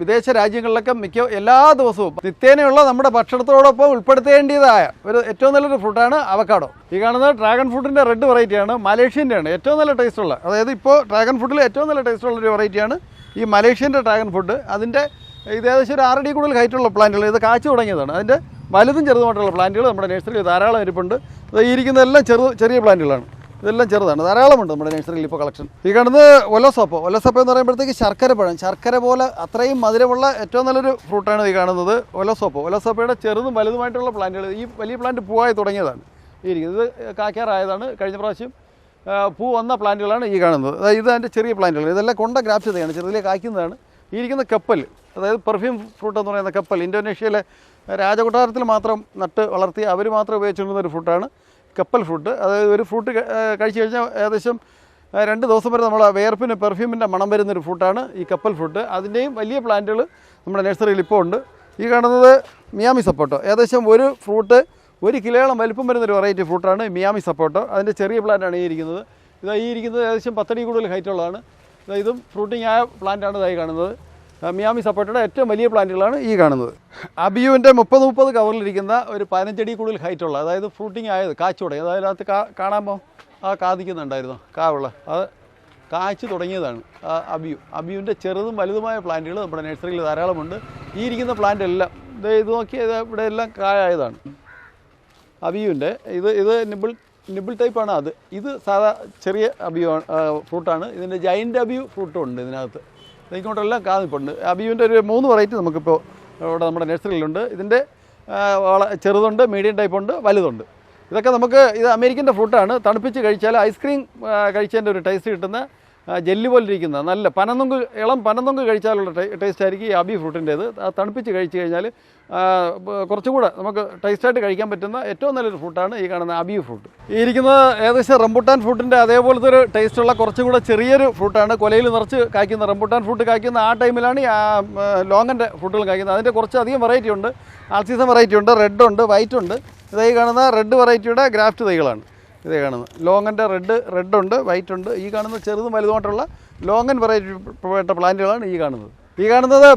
വിദേശ രാജ്യങ്ങളിലൊക്കെ എല്ലാ ദിവസവും നിത്യേനയുള്ള നമ്മുടെ ഭക്ഷണത്തോടൊപ്പം ഉൾപ്പെടുത്തേണ്ടതായ ഒരു ഏറ്റവും നല്ലൊരു ഫ്രൂട്ടാണ് അവക്കാഡോ. ഈ കാണുന്നത് ഡ്രാഗൺ ഫ്രൂട്ടിൻ്റെ റെഡ് വെറൈറ്റിയാണ്, മലേഷ്യൻ്റെയാണ് ഏറ്റവും നല്ല ടേസ്റ്റുള്ള. അതായത് ഇപ്പോൾ ഡ്രാഗൺ ഫ്രൂട്ടിൽ ഏറ്റവും നല്ല ടേസ്റ്റുള്ള ഒരു വെറൈറ്റിയാണ് ഈ മലേഷ്യൻ്റെ ഡ്രാഗൺ ഫ്രൂട്ട്. അതിൻ്റെ ഇത് ഏകദേശം ഒരു 6 അടി കൂടുതൽ ഹൈറ്റുള്ള പ്ലാന്റുകൾ. ഇത് കാച്ചു തുടങ്ങിയതാണ്. അതിൻ്റെ വലുതും ചെറുതുമായിട്ടുള്ള പ്ലാന്റുകൾ നമ്മുടെ നഴ്സറിയിൽ ധാരാളം ഇരിപ്പുണ്ട്. ഇത് ഈ ഇരിക്കുന്നതെല്ലാം ചെറിയ പ്ലാന്റുകളാണ്. ഇതെല്ലാം ചെറുതാണ്, ധാരാളമുണ്ട് നമ്മുടെ നഴ്സറിയിൽ ഇപ്പോൾ കളക്ഷൻ. ഈ കാണുന്നത് ഒലസോപ്പോ എന്ന് പറയുമ്പോഴത്തേക്ക് ശർക്കര പോലെ അത്രയും മധുരമുള്ള ഏറ്റവും നല്ലൊരു ഫ്രൂട്ടാണ് ഈ കാണുന്നത് ഒലസോപ്പയുടെ ചെറുതും വലുതുമായിട്ടുള്ള പ്ലാന്റുകൾ. ഈ വലിയ പ്ലാന്റ് പൂവായി തുടങ്ങിയതാണ് ഈ ഇരിക്കുന്നത്. ഇത് കാക്കാറായതാണ്. കഴിഞ്ഞ പ്രാവശ്യം പൂ വന്ന പ്ലാന്റുകളാണ് ഈ കാണുന്നത്. ഇത് അതിൻ്റെ ചെറിയ പ്ലാന്റുകൾ. ഇതെല്ലാം കൊണ്ട ഗ്രാഫ്റ്റ് ചെയ്തതാണ്, ചെറുതിലേക്ക് കായ്ക്കുന്നതാണ്. ഈ ഇരിക്കുന്ന കപ്പൽ, അതായത് പെർഫ്യൂം ഫ്രൂട്ട് എന്ന് പറയുന്ന കപ്പൽ, ഇന്തോനേഷ്യയിലെ രാജകൊട്ടാരത്തിൽ മാത്രം നട്ട് വളർത്തി അവർ മാത്രം ഉപയോഗിച്ചുകൊണ്ടിരുന്ന ഒരു ഫ്രൂട്ടാണ് കപ്പൽ ഫ്രൂട്ട്. അതായത് ഒരു ഫ്രൂട്ട് കഴിച്ചു കഴിഞ്ഞാൽ ഏകദേശം 2 ദിവസം വരെ നമ്മളെ വേർപ്പിന് പെർഫ്യൂമിൻ്റെ മണം വരുന്നൊരു ഫ്രൂട്ടാണ് ഈ കപ്പൽ ഫ്രൂട്ട്. അതിൻ്റെയും വലിയ പ്ലാന്റുകൾ നമ്മുടെ നഴ്സറിയിൽ ഇപ്പോൾ ഉണ്ട്. ഈ കാണുന്നത് മിയാമി സപ്പോട്ടോ. ഏകദേശം ഒരു ഫ്രൂട്ട് 1 കിലോയോളം വലിപ്പം വരുന്നൊരു വെറൈറ്റി ഫ്രൂട്ടാണ് മിയാമി സപ്പോട്ടോ. അതിൻ്റെ ചെറിയ പ്ലാന്റാണ് ഈ ഇരിക്കുന്നത്. ഈ ഇരിക്കുന്നത് ഏകദേശം 10 അടി കൂടുതൽ ഹൈറ്റുള്ളതാണ്. ഇതും ഫ്രൂട്ടിങ് ആയ പ്ലാന്റാണ് ഇതായി കാണുന്നത്. മിയാമി സപ്പോട്ടയുടെ ഏറ്റവും വലിയ പ്ലാന്റുകളാണ് ഈ കാണുന്നത്. അബിയുവിൻ്റെ 30 കവറിലിരിക്കുന്ന ഒരു 15 അടി കൂടുതൽ ഹൈറ്റുള്ള, അതായത് ഫ്രൂട്ടിങ് ആയത് കാച്ചു തുടങ്ങി. അതായത് അതിനകത്ത് കാണാമ്പോൾ കാതിക്കുന്നുണ്ടായിരുന്നു കാവുള്ള, അത് കായ്ച്ചു തുടങ്ങിയതാണ് അബിയുവിൻ്റെ ചെറുതും വലുതുമായ പ്ലാന്റുകൾ നമ്മുടെ നഴ്സറിയിൽ ധാരാളമുണ്ട്. ഈ ഇരിക്കുന്ന പ്ലാന്റ് എല്ലാം ഇത് നോക്കി ഇവിടെ എല്ലാം കായായതാണ് അബിയുവിൻ്റെ. ഇത് നിബിൾ ടൈപ്പാണ്. ഇത് സാധാ ചെറിയ അബിയു ഫ്രൂട്ടാണ്. ഇതിൻ്റെ ജൈൻ്റ് അബിയു ഫ്രൂട്ടും ഉണ്ട് ഇതിനകത്ത്. ഇങ്ങോട്ടെല്ലാം കാതിപ്പുണ്ട്. അബിയുവിൻ്റെ ഒരു 3 വെറൈറ്റി നമുക്കിപ്പോൾ ഇവിടെ നമ്മുടെ നഴ്സറിയിലുണ്ട്. ഇതിൻ്റെ ചെറുതുണ്ട്, മീഡിയം ടൈപ്പുണ്ട്, വലുതുണ്ട്. ഇത് അമേരിക്കൻ്റെ ഫ്രൂട്ടാണ്. തണുപ്പിച്ച് കഴിച്ചാൽ ഐസ്ക്രീം കഴിച്ചതിൻ്റെ ഒരു ടേസ്റ്റ് കിട്ടുന്ന ജെല്ലി പോലെ ഇരിക്കുന്ന നല്ല ഇളം പനന്തൊങ്ക് കഴിച്ചാലുള്ള ടേസ്റ്റ് ആയിരിക്കും ഈ അബി ഫ്രൂട്ടിൻ്റേത്. തണുപ്പിച്ച് കഴിച്ച് കഴിഞ്ഞാൽ കുറച്ചുകൂടെ നമുക്ക് ടേസ്റ്റായിട്ട് കഴിക്കാൻ പറ്റുന്ന ഏറ്റവും നല്ലൊരു ഫ്രൂട്ടാണ് ഈ കാണുന്ന അബി ഫ്രൂട്ട്. ഈ ഇരിക്കുന്നത് ഏകദേശം റംബുട്ടാൻ ഫ്രൂട്ടിൻ്റെ അതേപോലത്തെ ഒരു ടേസ്റ്റുള്ള കുറച്ചുകൂടെ ചെറിയൊരു ഫ്രൂട്ടാണ്. കൊലയിൽ നിറച്ച് കായ്ക്കുന്ന റംബുട്ടാൻ ഫ്രൂട്ട് കായ്ക്കുന്ന ആ ടൈമിലാണ് ഈ ലോങ്ങൻ്റെ ഫ്രൂട്ടുകൾ കായ്ക്കുന്നത്. അതിൻ്റെ കുറച്ചധികം വെറൈറ്റി ഉണ്ട്. ആൾ സീസൺ വെറൈറ്റി ഉണ്ട്, റെഡ് ഉണ്ട്, വൈറ്റ് ഉണ്ട്. ഇതായി കാണുന്ന റെഡ് വെറൈറ്റിയുടെ ഗ്രാഫ്റ്റ് തൈകളാണ് ഇതേ കാണുന്നത്. ലോങ്ങൻ്റെ റെഡ് ഉണ്ട്, വൈറ്റ് ഉണ്ട്. ഈ കാണുന്ന ചെറുതും വലുതുമായിട്ടുള്ള ലോങ്ങൻ വെറൈറ്റി പെട്ട പ്ലാന്റുകളാണ് ഈ കാണുന്നത്.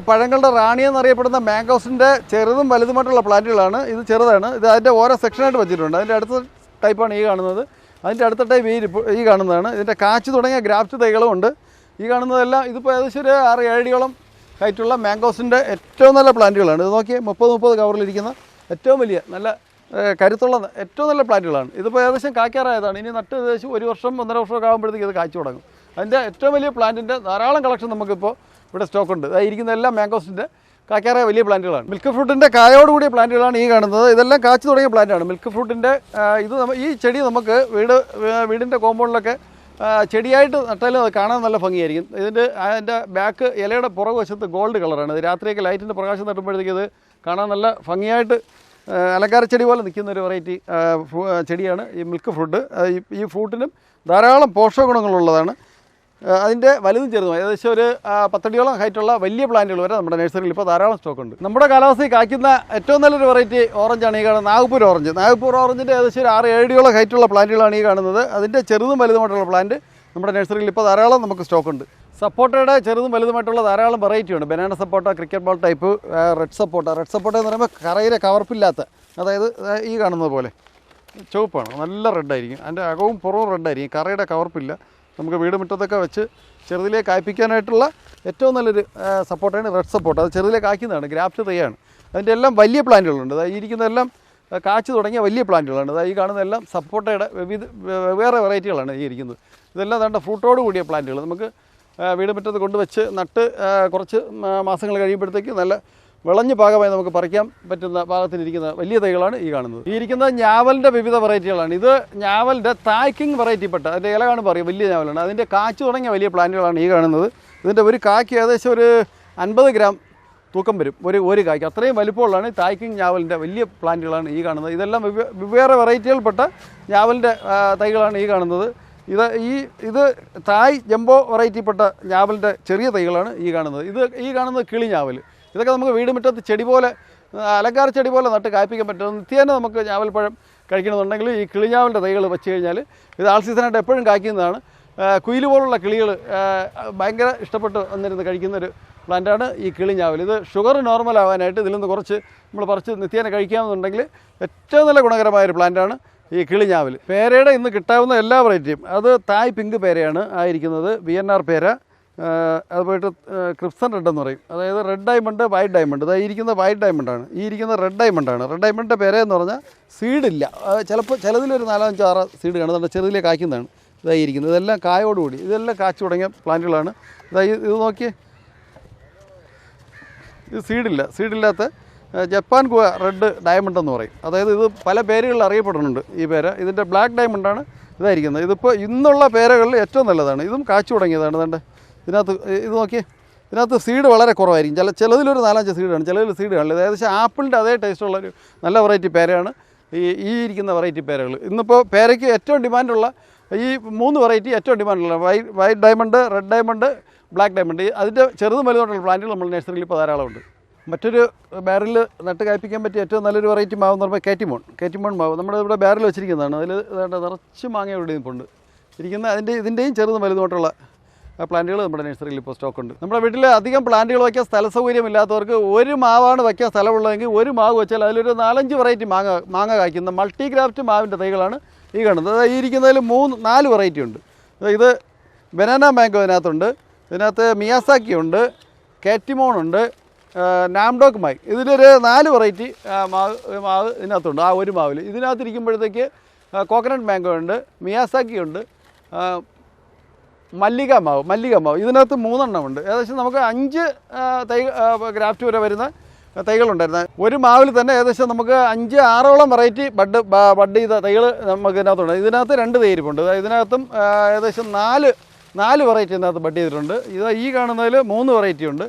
പഴങ്ങളുടെ റാണി എന്നറിയപ്പെടുന്ന മാംഗോസിൻ്റെ ചെറുതും വലുതുമായിട്ടുള്ള പ്ലാന്റുകളാണ്. ഇത് ചെറുതാണ്. ഇത് അതിൻ്റെ ഓരോ സെക്ഷനായിട്ട് വെച്ചിട്ടുണ്ട്. അതിൻ്റെ അടുത്ത ടൈപ്പാണ് ഈ കാണുന്നത്. അതിൻ്റെ അടുത്ത ടൈപ്പ് ഈ കാണുന്നതാണ്. ഇതിൻ്റെ കാച്ചു തുടങ്ങിയ ഗ്രാഫ്റ്റ് തൈകളും ഉണ്ട്. ഈ കാണുന്നതെല്ലാം ഇതിപ്പോൾ ഏകദേശം ഒരു 6-7 അടിയോളം ഹൈറ്റുള്ള മാംഗോസിൻ്റെ ഏറ്റവും നല്ല പ്ലാന്റുകളാണ്. ഇത് നോക്കി 30 കവറിലിരിക്കുന്ന ഏറ്റവും വലിയ നല്ല കരുത്തുള്ള ഏറ്റവും നല്ല പ്ലാന്റുകളാണ്. ഇതിപ്പോൾ ഏകദേശം കായ്ക്കാറായതാണ്. ഇനി നട്ട് ഏകദേശം 1 വർഷം 1.5 വർഷമൊക്കെ ആകുമ്പോഴത്തേക്ക് ഇത് കായ്ച്ചു തുടങ്ങും. അതിൻ്റെ ഏറ്റവും വലിയ പ്ലാന്റിൻ്റെ ധാരാളം കളക്ഷൻ നമുക്കിപ്പോൾ ഇവിടെ സ്റ്റോക്കുണ്ട്. ഇരിക്കുന്ന എല്ലാം മാംഗോസിൻ്റെ കായ്ക്കാറായ വലിയ പ്ലാന്റുകളാണ്. മിൽക്ക് ഫ്രൂട്ടിൻ്റെ കായോടുകൂടിയ പ്ലാന്റുകളാണ് ഈ കാണുന്നത്. ഇതെല്ലാം കാച്ചു തുടങ്ങിയ പ്ലാന്റാണ് മിൽക്ക് ഫ്രൂട്ടിൻ്റെ. ഈ ചെടി നമുക്ക് വീടിൻ്റെ കോമ്പൗണ്ടിലൊക്കെ ചെടിയായിട്ട് നട്ടാലും അത് കാണാൻ നല്ല ഭംഗിയായിരിക്കും. അതിൻ്റെ ബാക്ക് ഇലയുടെ പുറകുവശത്ത് ഗോൾഡ് കളറാണ്. ഇത് രാത്രിയൊക്കെ ലൈറ്റിൻ്റെ പ്രകാശം തട്ടുമ്പോഴത്തേക്ക് ഇത് കാണാൻ നല്ല ഭംഗിയായിട്ട് അലങ്കാര ചെടി പോലെ നിൽക്കുന്ന ഒരു വെറൈറ്റി ചെടിയാണ് ഈ മിൽക്ക് ഫ്രൂട്ട്. ഈ ഫ്രൂട്ടിനും ധാരാളം പോഷക ഗുണങ്ങളുള്ളതാണ്. അതിൻ്റെ വലുതും ചെറുതും ഏകദേശം ഒരു 10 അടിയോളം ഹൈറ്റുള്ള വലിയ പ്ലാന്റുകൾ വരെ നമ്മുടെ നഴ്സറിയിൽ ഇപ്പോൾ ധാരാളം സ്റ്റോക്കുണ്ട്. നമ്മുടെ കാലാവസ്ഥയിൽ കായ്ക്കുന്ന ഏറ്റവും നല്ലൊരു വെറൈറ്റി ഓറഞ്ചാണ് ഈ കാണുന്നത്. നാഗ്പൂർ ഓറഞ്ചിൻ്റെ ഏകദേശം ഒരു 6-7 അടിയോളം ഹൈറ്റുള്ള പ്ലാന്റുകളാണ് ഈ കാണുന്നത്. അതിൻ്റെ ചെറുതും വലുതുമായിട്ടുള്ള പ്ലാന്റ് നമ്മുടെ നഴ്സറിയിൽ ഇപ്പോൾ ധാരാളം നമുക്ക് സ്റ്റോക്കുണ്ട്. സപ്പോട്ടയുടെ ചെറുതും വലുതുമായിട്ടുള്ള ധാരാളം വെറൈറ്റി ഉണ്ട്. ബനാന സപ്പോട്ട, ക്രിക്കറ്റ് ബോൾ ടൈപ്പ്, റെഡ് സപ്പോട്ട എന്ന് പറയുമ്പോൾ കറയിലെ കവർപ്പില്ലാത്ത, അതായത് ഈ കാണുന്നത് പോലെ ചുവപ്പാണ്, നല്ല റെഡായിരിക്കും. അതിൻ്റെ അകവും പുറവും റെഡായിരിക്കും, കറയുടെ കവർപ്പില്ല. നമുക്ക് വീട് മുറ്റത്തൊക്കെ വെച്ച് ചെറുതിലേക്ക് കായ്പ്പിക്കാനായിട്ടുള്ള ഏറ്റവും നല്ലൊരു സപ്പോർട്ടാണ് റെഡ് സപ്പോർട്ട്. അത് ചെറുതിലേക്ക് കായ്ക്കുന്നതാണ്, ഗ്രാഫ്റ്റ് തൈയാണ്. അതിൻ്റെ എല്ലാം വലിയ പ്ലാന്റുകളുണ്ട്. അതായത് ഇരിക്കുന്നതെല്ലാം കാച്ചു തുടങ്ങിയ വലിയ പ്ലാന്റുകളാണ്. അതായത് ഈ കാണുന്നതെല്ലാം സപ്പോർട്ടയുടെ വേറെ വെറൈറ്റികളാണ് ഈ ഇരിക്കുന്നത്. ഇതെല്ലാം വേണ്ട ഫ്രൂട്ടോട് കൂടിയ പ്ലാന്റുകൾ. നമുക്ക് വീട് മുറ്റത്ത് കൊണ്ടുവച്ച് നട്ട് കുറച്ച് മാസങ്ങൾ കഴിയുമ്പോഴത്തേക്ക് നല്ല വിളഞ്ഞ് പാകമായി നമുക്ക് പറിക്കാൻ പറ്റുന്ന പാകത്തിലിരിക്കുന്ന വലിയ തൈകളാണ് ഈ കാണുന്നത്. ഈ ഇരിക്കുന്നത് ഞാവലിൻ്റെ വിവിധ വെറൈറ്റികളാണ്. ഇത് ഞാവലിൻ്റെ തായ്ക്കിങ് വെറൈറ്റിപ്പെട്ട, അതിൻ്റെ ഇല കാണുമ്പോൾ പറയും വലിയ ഞാവലാണ്. അതിൻ്റെ കാച്ചു തുടങ്ങിയ വലിയ പ്ലാന്റുകളാണ് ഈ കാണുന്നത്. ഇതിൻ്റെ ഒരു കായ്ക്ക് ഏകദേശം ഒരു 50 ഗ്രാം തൂക്കം വരും ഒരു കായ്ക്ക്. അത്രയും വലിപ്പമുള്ളതാണ് ഈ തായ്ക്കിങ് ഞാവലിൻ്റെ വലിയ പ്ലാന്റുകളാണ് ഈ കാണുന്നത്. ഇതെല്ലാം വെവ്വേറെ വെറൈറ്റികൾപ്പെട്ട ഞാവലിൻ്റെ തൈകളാണ് ഈ കാണുന്നത്. ഇത് തായ് ജംബോ വെറൈറ്റിപ്പെട്ട ഞാവലിൻ്റെ ചെറിയ തൈകളാണ് ഈ കാണുന്നത്. ഈ കാണുന്നത് കിളി ഞാവൽ. ഇതൊക്കെ നമുക്ക് വീട് മുറ്റത്ത് ചെടി പോലെ, അലങ്കാര ചെടി പോലെ നട്ട് കായ്പ്പിക്കാൻ പറ്റും. നിത്യേന നമുക്ക് ഞാവൽപ്പഴം കഴിക്കണമെന്നുണ്ടെങ്കിൽ ഈ കിളിഞ്ഞാവലിൻ്റെ തൈകൾ വെച്ച് കഴിഞ്ഞാൽ ഇത് ആൾ സീസണായിട്ട് എപ്പോഴും കായ്ക്കുന്നതാണ്. കുയിൽ പോലുള്ള കിളികൾ ഭയങ്കര ഇഷ്ടപ്പെട്ട് വന്നിരുന്ന് കഴിക്കുന്നൊരു പ്ലാന്റാണ് ഈ കിളിഞ്ഞാവൽ. ഇത് ഷുഗർ നോർമൽ ആവാനായിട്ട് ഇതിൽ നിന്ന് കുറച്ച് നമ്മൾ പറിച്ച് നിത്യേന കഴിക്കാമെന്നുണ്ടെങ്കിൽ ഏറ്റവും നല്ല ഗുണകരമായൊരു പ്ലാന്റാണ് ഈ കിളിഞ്ഞാവൽ. പേരയുടെ ഇന്ന് കിട്ടാവുന്ന എല്ലാ വെറൈറ്റിയും അത് തായ് പിങ്ക് പേരയാണ് ആയിരിക്കുന്നത്, VNR പേര. അത് പോയിട്ട് ക്രിപ്സൺ റെഡ് എന്ന് പറയും, അതായത് റെഡ് ഡയമണ്ട് വൈറ്റ് ഡയമണ്ട്. അതായത് ഇരിക്കുന്ന വൈറ്റ് ഡയമണ്ടാണ്, ഈ ഇരിക്കുന്ന റെഡ് ഡയമണ്ടാണ്. റെഡ് ഡയമണ്ടിൻ്റെ പേര എന്ന് പറഞ്ഞാൽ സീഡില്ല, ചിലപ്പോൾ ചിലതിലൊരു 4-5-6 സീഡ് കാണും, ചെറുതിലെ കായ്ക്കുന്നതാണ്. ഇതായിരിക്കുന്നത് ഇതെല്ലാം കായോടുകൂടി, ഇതെല്ലാം കാച്ചു തുടങ്ങിയ പ്ലാന്റുകളാണ്. ഇത് നോക്കിയേ, ഇത് സീഡില്ലാത്ത ജപ്പാൻ ഗുവ റെഡ് ഡയമണ്ട് എന്ന് പറയും. അതായത് ഇത് പല പേരുകളിൽ അറിയപ്പെടുന്നുണ്ട് ഈ പേര. ഇതിൻ്റെ ബ്ലാക്ക് ഡയമണ്ടാണ് ഇതായിരിക്കുന്നത്. ഇതിപ്പോൾ ഇന്നുള്ള പേരകളിൽ ഏറ്റവും നല്ലതാണ്. ഇതും കാച്ചു തുടങ്ങിയതാണ്. അതുകൊണ്ട് ഇതിനകത്ത് ഇത് നോക്കിയേ, ഇതിനകത്ത് സീഡ് വളരെ കുറവായിരിക്കും. ചിലതിലൊരു 4-5 സീഡാണ്, ചിലതിൽ സീഡ് കാണില്ല. ഏകദേശം ആപ്പിളിൻ്റെ അതേ ടേസ്റ്റുള്ളൊരു നല്ല വെറൈറ്റി പേരയാണ് ഈ ഇരിക്കുന്ന വെറൈറ്റി പേരകൾ. ഇന്നിപ്പോൾ പേരയ്ക്ക് ഏറ്റവും ഡിമാൻഡുള്ള ഈ 3 വെറൈറ്റി ഏറ്റവും ഡിമാൻഡുള്ള white diamond, red diamond, black diamond. അതിൻ്റെ ചെറുതും വലുതുകൊണ്ടുള്ള പ്ലാന്റുകൾ നമ്മൾ നഴ്സറിയിൽ ഇപ്പോൾ ധാരാളമുണ്ട്. മറ്റൊരു ബാരലിൽ നട്ട് കായ്പ്പിക്കാൻ പറ്റിയ ഏറ്റവും നല്ലൊരു വെറൈറ്റി മാവ് എന്ന് പറയുമ്പോൾ കേറ്റിമോൺ മാവ്. നമ്മുടെ ഇവിടെ ബാരൽ വെച്ചിരിക്കുന്നതാണ്. അതിൽ നിറച്ച് മാങ്ങയുടെ ഇരിപ്പുണ്ട് ഇരിക്കുന്ന. ഇതിൻ്റെയും ചെറുതും വലുതുമായിട്ടുള്ള പ്ലാന്റുകൾ നമ്മുടെ നഴ്സറിയിൽ ഇപ്പോൾ സ്റ്റോക്കുണ്ട്. നമ്മുടെ വീട്ടിൽ അധികം പ്ലാന്റുകൾ വയ്ക്കാൻ സ്ഥല സൗകര്യമില്ലാത്തവർക്ക് ഒരു മാവാണ് വയ്ക്കാൻ സ്ഥലമുള്ളതെങ്കിൽ ഒരു മാവ് വെച്ചാൽ അതിലൊരു 4-5 വെറൈറ്റി മാങ്ങ കായ്ക്കുന്ന മൾട്ടിഗ്രാഫ്റ്റ് മാവിൻ്റെ തൈകളാണ് ഈ കാണുന്നത്. അതായത് ഈ ഇരിക്കുന്നതിൽ 4 വെറൈറ്റി ഉണ്ട്. ഇത് ബനാന മാംഗോ ഇതിനകത്തുണ്ട്, ഇതിനകത്ത് മിയാസാക്കി ഉണ്ട്, കാറ്റിമോൺ ഉണ്ട്, നാംഡോക്ക് മായി. ഇതിലൊരു 4 വെറൈറ്റി മാവ് ഇതിനകത്തുണ്ട്. ആ ഒരു മാവിൽ ഇതിനകത്തിരിക്കുമ്പോഴത്തേക്ക് കോക്കനട്ട് മാംഗോ ഉണ്ട്, മിയാസാക്കി ഉണ്ട്, മല്ലിക മാവ് ഇതിനകത്ത് 3 എണ്ണമുണ്ട്. ഏകദേശം നമുക്ക് 5 ഗ്രാഫ്റ്റ് വരെ വരുന്ന തൈകളുണ്ടായിരുന്നു. ഒരു മാവിൽ തന്നെ ഏകദേശം നമുക്ക് 5-6ഓളം വെറൈറ്റി ബഡ് ചെയ്ത തൈകൾ നമുക്ക് ഇതിനകത്തുണ്ട്. ഇതിനകത്ത് 2 തൈ ഇരിപ്പുണ്ട്. ഇതിനകത്തും ഏകദേശം 4 വെറൈറ്റി ഇതിനകത്ത് ബഡ് ചെയ്തിട്ടുണ്ട്. ഇത് ഈ കാണുന്നതിൽ 3 വെറൈറ്റി ഉണ്ട്.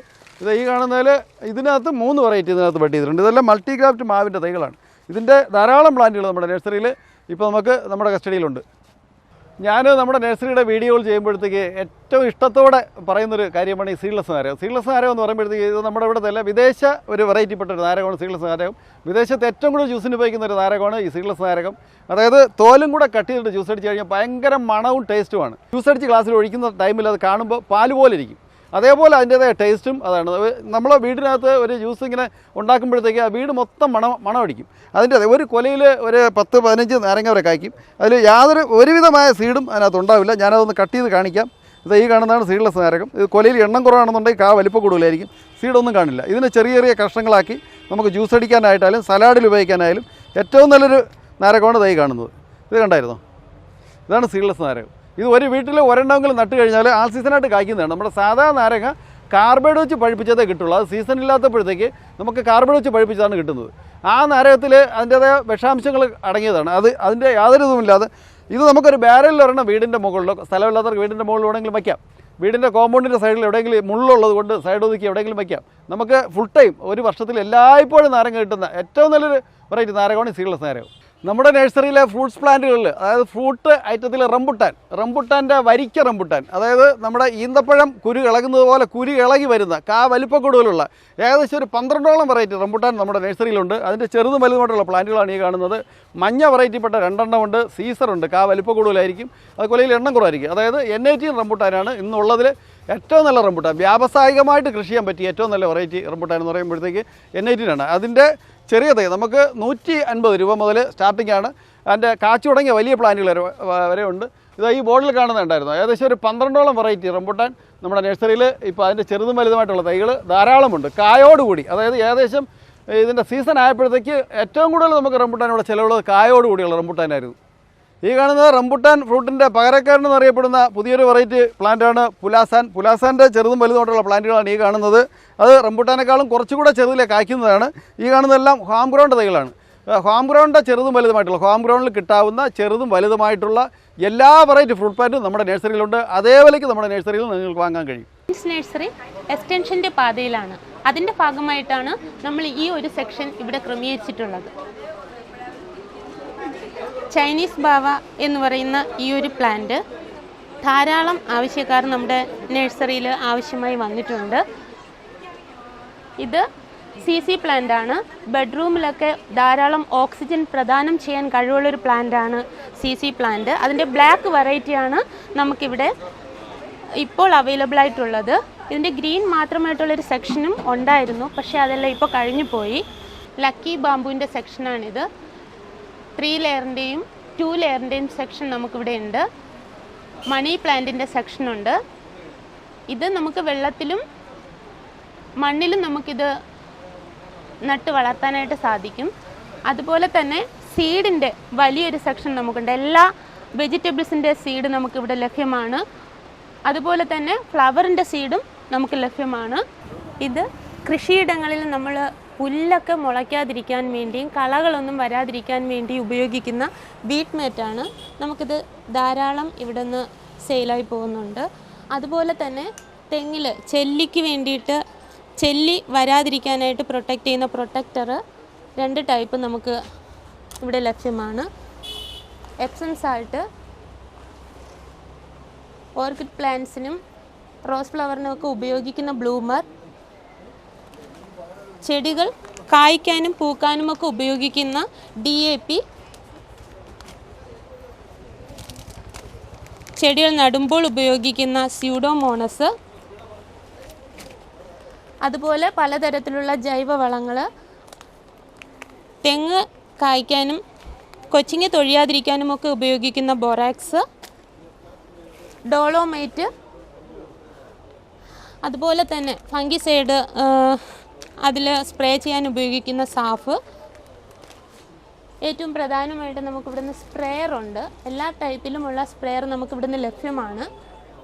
ഈ കാണുന്നതിൽ ഇതിനകത്ത് 3 വെറൈറ്റി ഇതിനകത്ത് ബഡ് ചെയ്തിട്ടുണ്ട്. ഇതെല്ലാം മൾട്ടിഗ്രാഫ്റ്റ് മാവിൻ്റെ തൈകളാണ്. ഇതിൻ്റെ ധാരാളം പ്ലാന്റുകൾ നമ്മുടെ നഴ്സറിയിൽ ഇപ്പോൾ നമ്മുടെ കസ്റ്റഡിയിലുണ്ട്. ഞാൻ നമ്മുടെ നഴ്സറിയുടെ വീഡിയോകൾ ചെയ്യുമ്പോഴത്തേക്ക് ഏറ്റവും ഇഷ്ടത്തോടെ പറയുന്നൊരു കാര്യമാണ് ഈ സീഡ്ലെസ് നാരകം. സീഡ്ലെസ് നാരകം എന്ന് പറയുമ്പോഴത്തേക്ക് ഇത് നമ്മുടെ ഇവിടുത്തെ അല്ല, വിദേശ ഒരു വെറൈറ്റിപ്പെട്ട ഒരു നാരകമാണ് സീഡ്ലെസ് നാരകം. വിദേശത്ത് ഏറ്റവും കൂടുതൽ ജ്യൂസിന് ഉപയോഗിക്കുന്ന ഒരു നാരകമാണ് ഈ സീഡ്ലെസ് നാരകം. അതായത് തോലും കൂടെ കട്ട് ചെയ്തിട്ട് ജ്യൂസ് അടിച്ച് കഴിഞ്ഞാൽ ഭയങ്കര മണവും ടേസ്റ്റുമാണ്. ജ്യൂസ് അടിച്ച് ഗ്ലാസ്സിൽ ഒഴിക്കുന്ന ടൈമിൽ അത് കാണുമ്പോൾ പാല് പോലെ ഇരിക്കും. അതേപോലെ അതിൻ്റേതായ ടേസ്റ്റും അതാണ്. നമ്മളെ വീടിനകത്ത് ഒരു ജ്യൂസ് ഇങ്ങനെ ഉണ്ടാക്കുമ്പോഴത്തേക്ക് ആ വീട് മൊത്തം മണമടിക്കും. അതിൻ്റെ ഒരു കൊലയിൽ ഒരു 10-15 നാരങ്ങ വരെ കായ്ക്കും. അതിൽ ഒരുവിധമായ സീഡും അതിനകത്ത് ഉണ്ടാവില്ല. ഞാനതൊന്ന് കട്ട് ചെയ്ത് കാണിക്കാം. ഈ കാണുന്നതാണ് സീഡ്ലെസ് നാരകം. ഇത് കൊലയിൽ എണ്ണം കുറവാണെന്നുണ്ടെങ്കിൽ വലിപ്പം കൂടുതലായിരിക്കും, സീഡൊന്നും കാണില്ല. ഇതിന് ചെറിയ കഷ്ണങ്ങളാക്കി നമുക്ക് ജ്യൂസ് അടിക്കാനായിട്ടായാലും സലാഡിൽ ഉപയോഗിക്കാനായാലും ഏറ്റവും നല്ലൊരു നാരകമാണ് ഈ കാണുന്നത്. ഇത് കണ്ടായിരുന്നോ? ഇതാണ് സീഡ്ലെസ് നാരകം. ഇത് ഒരു വീട്ടിൽ ഒരെണ്ണമെങ്കിലും നട്ട് കഴിഞ്ഞാൽ ആ സീസണായിട്ട് കായ്ക്കുന്നതാണ്. നമ്മുടെ സാധാ നാരങ്ങ കാർബൈഡ് വെച്ച് പഴുപ്പിച്ചതേ കിട്ടുള്ളൂ. അത് സീസൺ ഇല്ലാത്തപ്പോഴത്തേക്ക് നമുക്ക് കാർബൈഡ് വെച്ച് പഴുപ്പിച്ചതാണ് കിട്ടുന്നത്. ആ നാരകത്തിൽ അതിൻ്റേതായ വിഷാംശങ്ങൾ അടങ്ങിയതാണ്. അതിൻ്റെ യാതൊരു ഇതുമില്ലാതെ ഇത് നമുക്കൊരു ബാരലിൽ ഒരെണ്ണം വീടിൻ്റെ മുകളിലോ, സ്ഥലമില്ലാത്തവർക്ക് വീടിൻ്റെ മുകളിൽ എവിടെയെങ്കിലും വയ്ക്കാം. വീടിൻ്റെ കോമ്പൗണ്ടിൻ്റെ സൈഡിൽ എവിടെയെങ്കിലും മുള്ളുള്ളത് കൊണ്ട് സൈഡ് ഒതുക്കി എവിടെയെങ്കിലും വയ്ക്കാം. നമുക്ക് ഫുൾ ടൈം ഒരു വർഷത്തിൽ എല്ലായ്പ്പോഴും നാരങ്ങ കിട്ടുന്ന ഏറ്റവും നല്ലൊരു വെറൈറ്റി നാരകമാണ് സീഡ്ലെസ് നാരകം. നമ്മുടെ നഴ്സറിയിലെ ഫ്രൂട്ട്സ് പ്ലാന്റുകളിൽ, അതായത് ഫ്രൂട്ട് ഐറ്റത്തിൽ റംബുട്ടാൻ്റെ വരിക്ക റംബുട്ടാൻ, അതായത് നമ്മുടെ ഈന്തപ്പഴം കുരു ഇളകുന്നത് പോലെ കുരു ഇളകി വരുന്ന വലിപ്പം കൂടുതലുള്ള ഏകദേശം ഒരു 12ഓളം വെറൈറ്റി റംബുട്ടാൻ നമ്മുടെ നഴ്സറിയിലുണ്ട്. അതിൻ്റെ ചെറുതും വലുതുമായിട്ടുള്ള പ്ലാന്റുകളാണ് ഈ കാണുന്നത്. മഞ്ഞ വെറൈറ്റിപ്പെട്ട 2 എണ്ണമുണ്ട്, സീസറുണ്ട്, വലിപ്പം കൂടുതലായിരിക്കും, അത് കൊലയിൽ എണ്ണം കുറവായിരിക്കും. അതായത് N18 റംബുട്ടാനാണ് ഇന്നുള്ളതിൽ ഏറ്റവും നല്ല റംബുട്ടാൻ. വ്യാവസായികമായിട്ട് കൃഷി ചെയ്യാൻ പറ്റിയ ഏറ്റവും നല്ല വെറൈറ്റി റംബുട്ടാൻ എന്ന് പറയുമ്പോഴത്തേക്ക് N18 ആണ്. അതിൻ്റെ ചെറിയ തൈ നമുക്ക് 150 രൂപ മുതൽ സ്റ്റാർട്ടിംഗ് ആണ്. അതിൻ്റെ കാച്ചു തുടങ്ങിയ വലിയ പ്ലാന്റുകൾ വരെ ഉണ്ട്. ഈ ബോർഡിൽ കാണുന്നുണ്ടായിരുന്നു. ഏകദേശം ഒരു 12ഓളം വെറൈറ്റി റംബുട്ടാൻ നമ്മുടെ നഴ്സറിയിൽ ഇപ്പോൾ അതിൻ്റെ ചെറുതും വലുതുമായിട്ടുള്ള തൈകൾ ധാരാളമുണ്ട്, കായോടുകൂടി. അതായത് ഏകദേശം ഇതിൻ്റെ സീസൺ ആയപ്പോഴത്തേക്ക് ഏറ്റവും കൂടുതൽ നമുക്ക് റംബുട്ടാൻ ഇവിടെ ചിലവുള്ളത് കായോടുകൂടിയുള്ള റംബുട്ടാനായിരുന്നു. ഈ കാണുന്നത് റംബുട്ടാൻ ഫ്രൂട്ടിൻ്റെ പകരക്കാരനെന്ന് അറിയപ്പെടുന്ന പുതിയൊരു വെറൈറ്റി പ്ലാന്റാണ് പുലാസാൻ്റെ ചെറുതും വലുതുമായിട്ടുള്ള പ്ലാന്റുകളാണ് ഈ കാണുന്നത്. അത് റംബുട്ടാനേക്കാളും കുറച്ചുകൂടെ ചെറുതിലെ കായ്ക്കുന്നതാണ്. ഈ കാണുന്നതെല്ലാം ഹോം ഗ്രൗണ്ട് തൈകളാണ്. ഹോം ഗ്രൗണ്ടിൻ്റെ ചെറുതും വലുതുമായിട്ടുള്ള, ഹോം ഗ്രൗണ്ടിൽ കിട്ടാവുന്ന ചെറുതും വലുതുമായിട്ടുള്ള എല്ലാ വെറൈറ്റി ഫ്രൂട്ട് പ്ലാന്റും നമ്മുടെ നഴ്സറിയിലുണ്ട്. അതേ വിലയ്ക്ക് നമ്മുടെ നഴ്സറിയിൽ നിങ്ങൾക്ക് വാങ്ങാൻ കഴിയും. നഴ്സറി എക്സ്റ്റൻഷൻ്റെ പാതയിലാണ്. അതിൻ്റെ ഭാഗമായിട്ടാണ് നമ്മൾ ഈ ഒരു സെക്ഷൻ ഇവിടെ ക്രമീകരിച്ചിട്ടുള്ളത്. ചൈനീസ് ബാവ എന്ന് പറയുന്ന ഈ ഒരു പ്ലാന്റ് ധാരാളം ആവശ്യക്കാർ നമ്മുടെ നഴ്സറിയിൽ ആവശ്യമായി വന്നിട്ടുണ്ട്. ഇത് CC പ്ലാന്റ് ആണ്. ബെഡ്റൂമിലൊക്കെ ധാരാളം ഓക്സിജൻ പ്രദാനം ചെയ്യാൻ കഴിവുള്ളൊരു പ്ലാന്റ് ആണ് CC പ്ലാന്റ്. അതിൻ്റെ ബ്ലാക്ക് വെറൈറ്റിയാണ് നമുക്കിവിടെ ഇപ്പോൾ അവൈലബിൾ ആയിട്ടുള്ളത്. ഇതിൻ്റെ ഗ്രീൻ മാത്രമായിട്ടുള്ളൊരു സെക്ഷനും ഉണ്ടായിരുന്നു, പക്ഷേ അതെല്ലാം ഇപ്പോൾ കഴിഞ്ഞു പോയി. ലക്കി ബാമ്പുവിൻ്റെ സെക്ഷനാണിത്. 3 ലെയറിൻ്റെയും 2 ലെയറിൻ്റെയും സെക്ഷൻ നമുക്കിവിടെ ഉണ്ട്. മണി പ്ലാന്റിൻ്റെ സെക്ഷനുണ്ട്. ഇത് നമുക്ക് വെള്ളത്തിലും മണ്ണിലും നമുക്കിത് നട്ട് വളർത്താനായിട്ട് സാധിക്കും. അതുപോലെ തന്നെ സീഡിൻ്റെ വലിയൊരു സെക്ഷൻ നമുക്കുണ്ട്. എല്ലാ വെജിറ്റബിൾസിൻ്റെ സീഡ് നമുക്കിവിടെ ലഭ്യമാണ്. അതുപോലെ തന്നെ ഫ്ലവറിൻ്റെ സീഡും നമുക്ക് ലഭ്യമാണ്. ഇത് കൃഷിയിടങ്ങളിൽ നമ്മൾ പുല്ലൊക്കെ മുളയ്ക്കാതിരിക്കാൻ വേണ്ടിയും കളകളൊന്നും വരാതിരിക്കാൻ വേണ്ടി ഉപയോഗിക്കുന്ന വീറ്റ് മേറ്റാണ്. നമുക്കിത് ധാരാളം ഇവിടെ നിന്ന് സെയിലായി പോകുന്നുണ്ട്. അതുപോലെ തന്നെ തെങ്ങിൽ ചെല്ലിക്ക് വേണ്ടിയിട്ട് ചെല്ലി വരാതിരിക്കാനായിട്ട് പ്രൊട്ടക്റ്റ് ചെയ്യുന്ന പ്രൊട്ടക്ടർ 2 ടൈപ്പ് നമുക്ക് ഇവിടെ ലഭ്യമാണ്. എപ്സം സാൾട്ട് ഓർക്കിഡ് പ്ലാന്റ്സിനും റോസ് ഫ്ലവറിനും ഒക്കെ ഉപയോഗിക്കുന്ന ബ്ലൂമർ, ചെടികൾ കായ്ക്കാനും പൂക്കാനും ഒക്കെ ഉപയോഗിക്കുന്ന DAP, ചെടികൾ നടുമ്പോൾ ഉപയോഗിക്കുന്ന സ്യൂഡോമോണസ്, അതുപോലെ പലതരത്തിലുള്ള ജൈവവളങ്ങൾ, തെങ്ങ് കായ്ക്കാനും കൊച്ചിങ്ങ തൊഴിയാതിരിക്കാനും ഒക്കെ ഉപയോഗിക്കുന്ന ബോറാക്സ്, ഡോളോമൈറ്റ്, അതുപോലെ തന്നെ ഫംഗിസൈഡ് അതിൽ സ്പ്രേ ചെയ്യാൻ ഉപയോഗിക്കുന്ന സാഫ്. ഏറ്റവും പ്രധാനമായിട്ട് നമുക്കിവിടുന്ന് സ്പ്രെയർ ഉണ്ട്. എല്ലാ ടൈപ്പിലുമുള്ള സ്പ്രെയർ നമുക്കിവിടുന്ന് ലഭ്യമാണ്.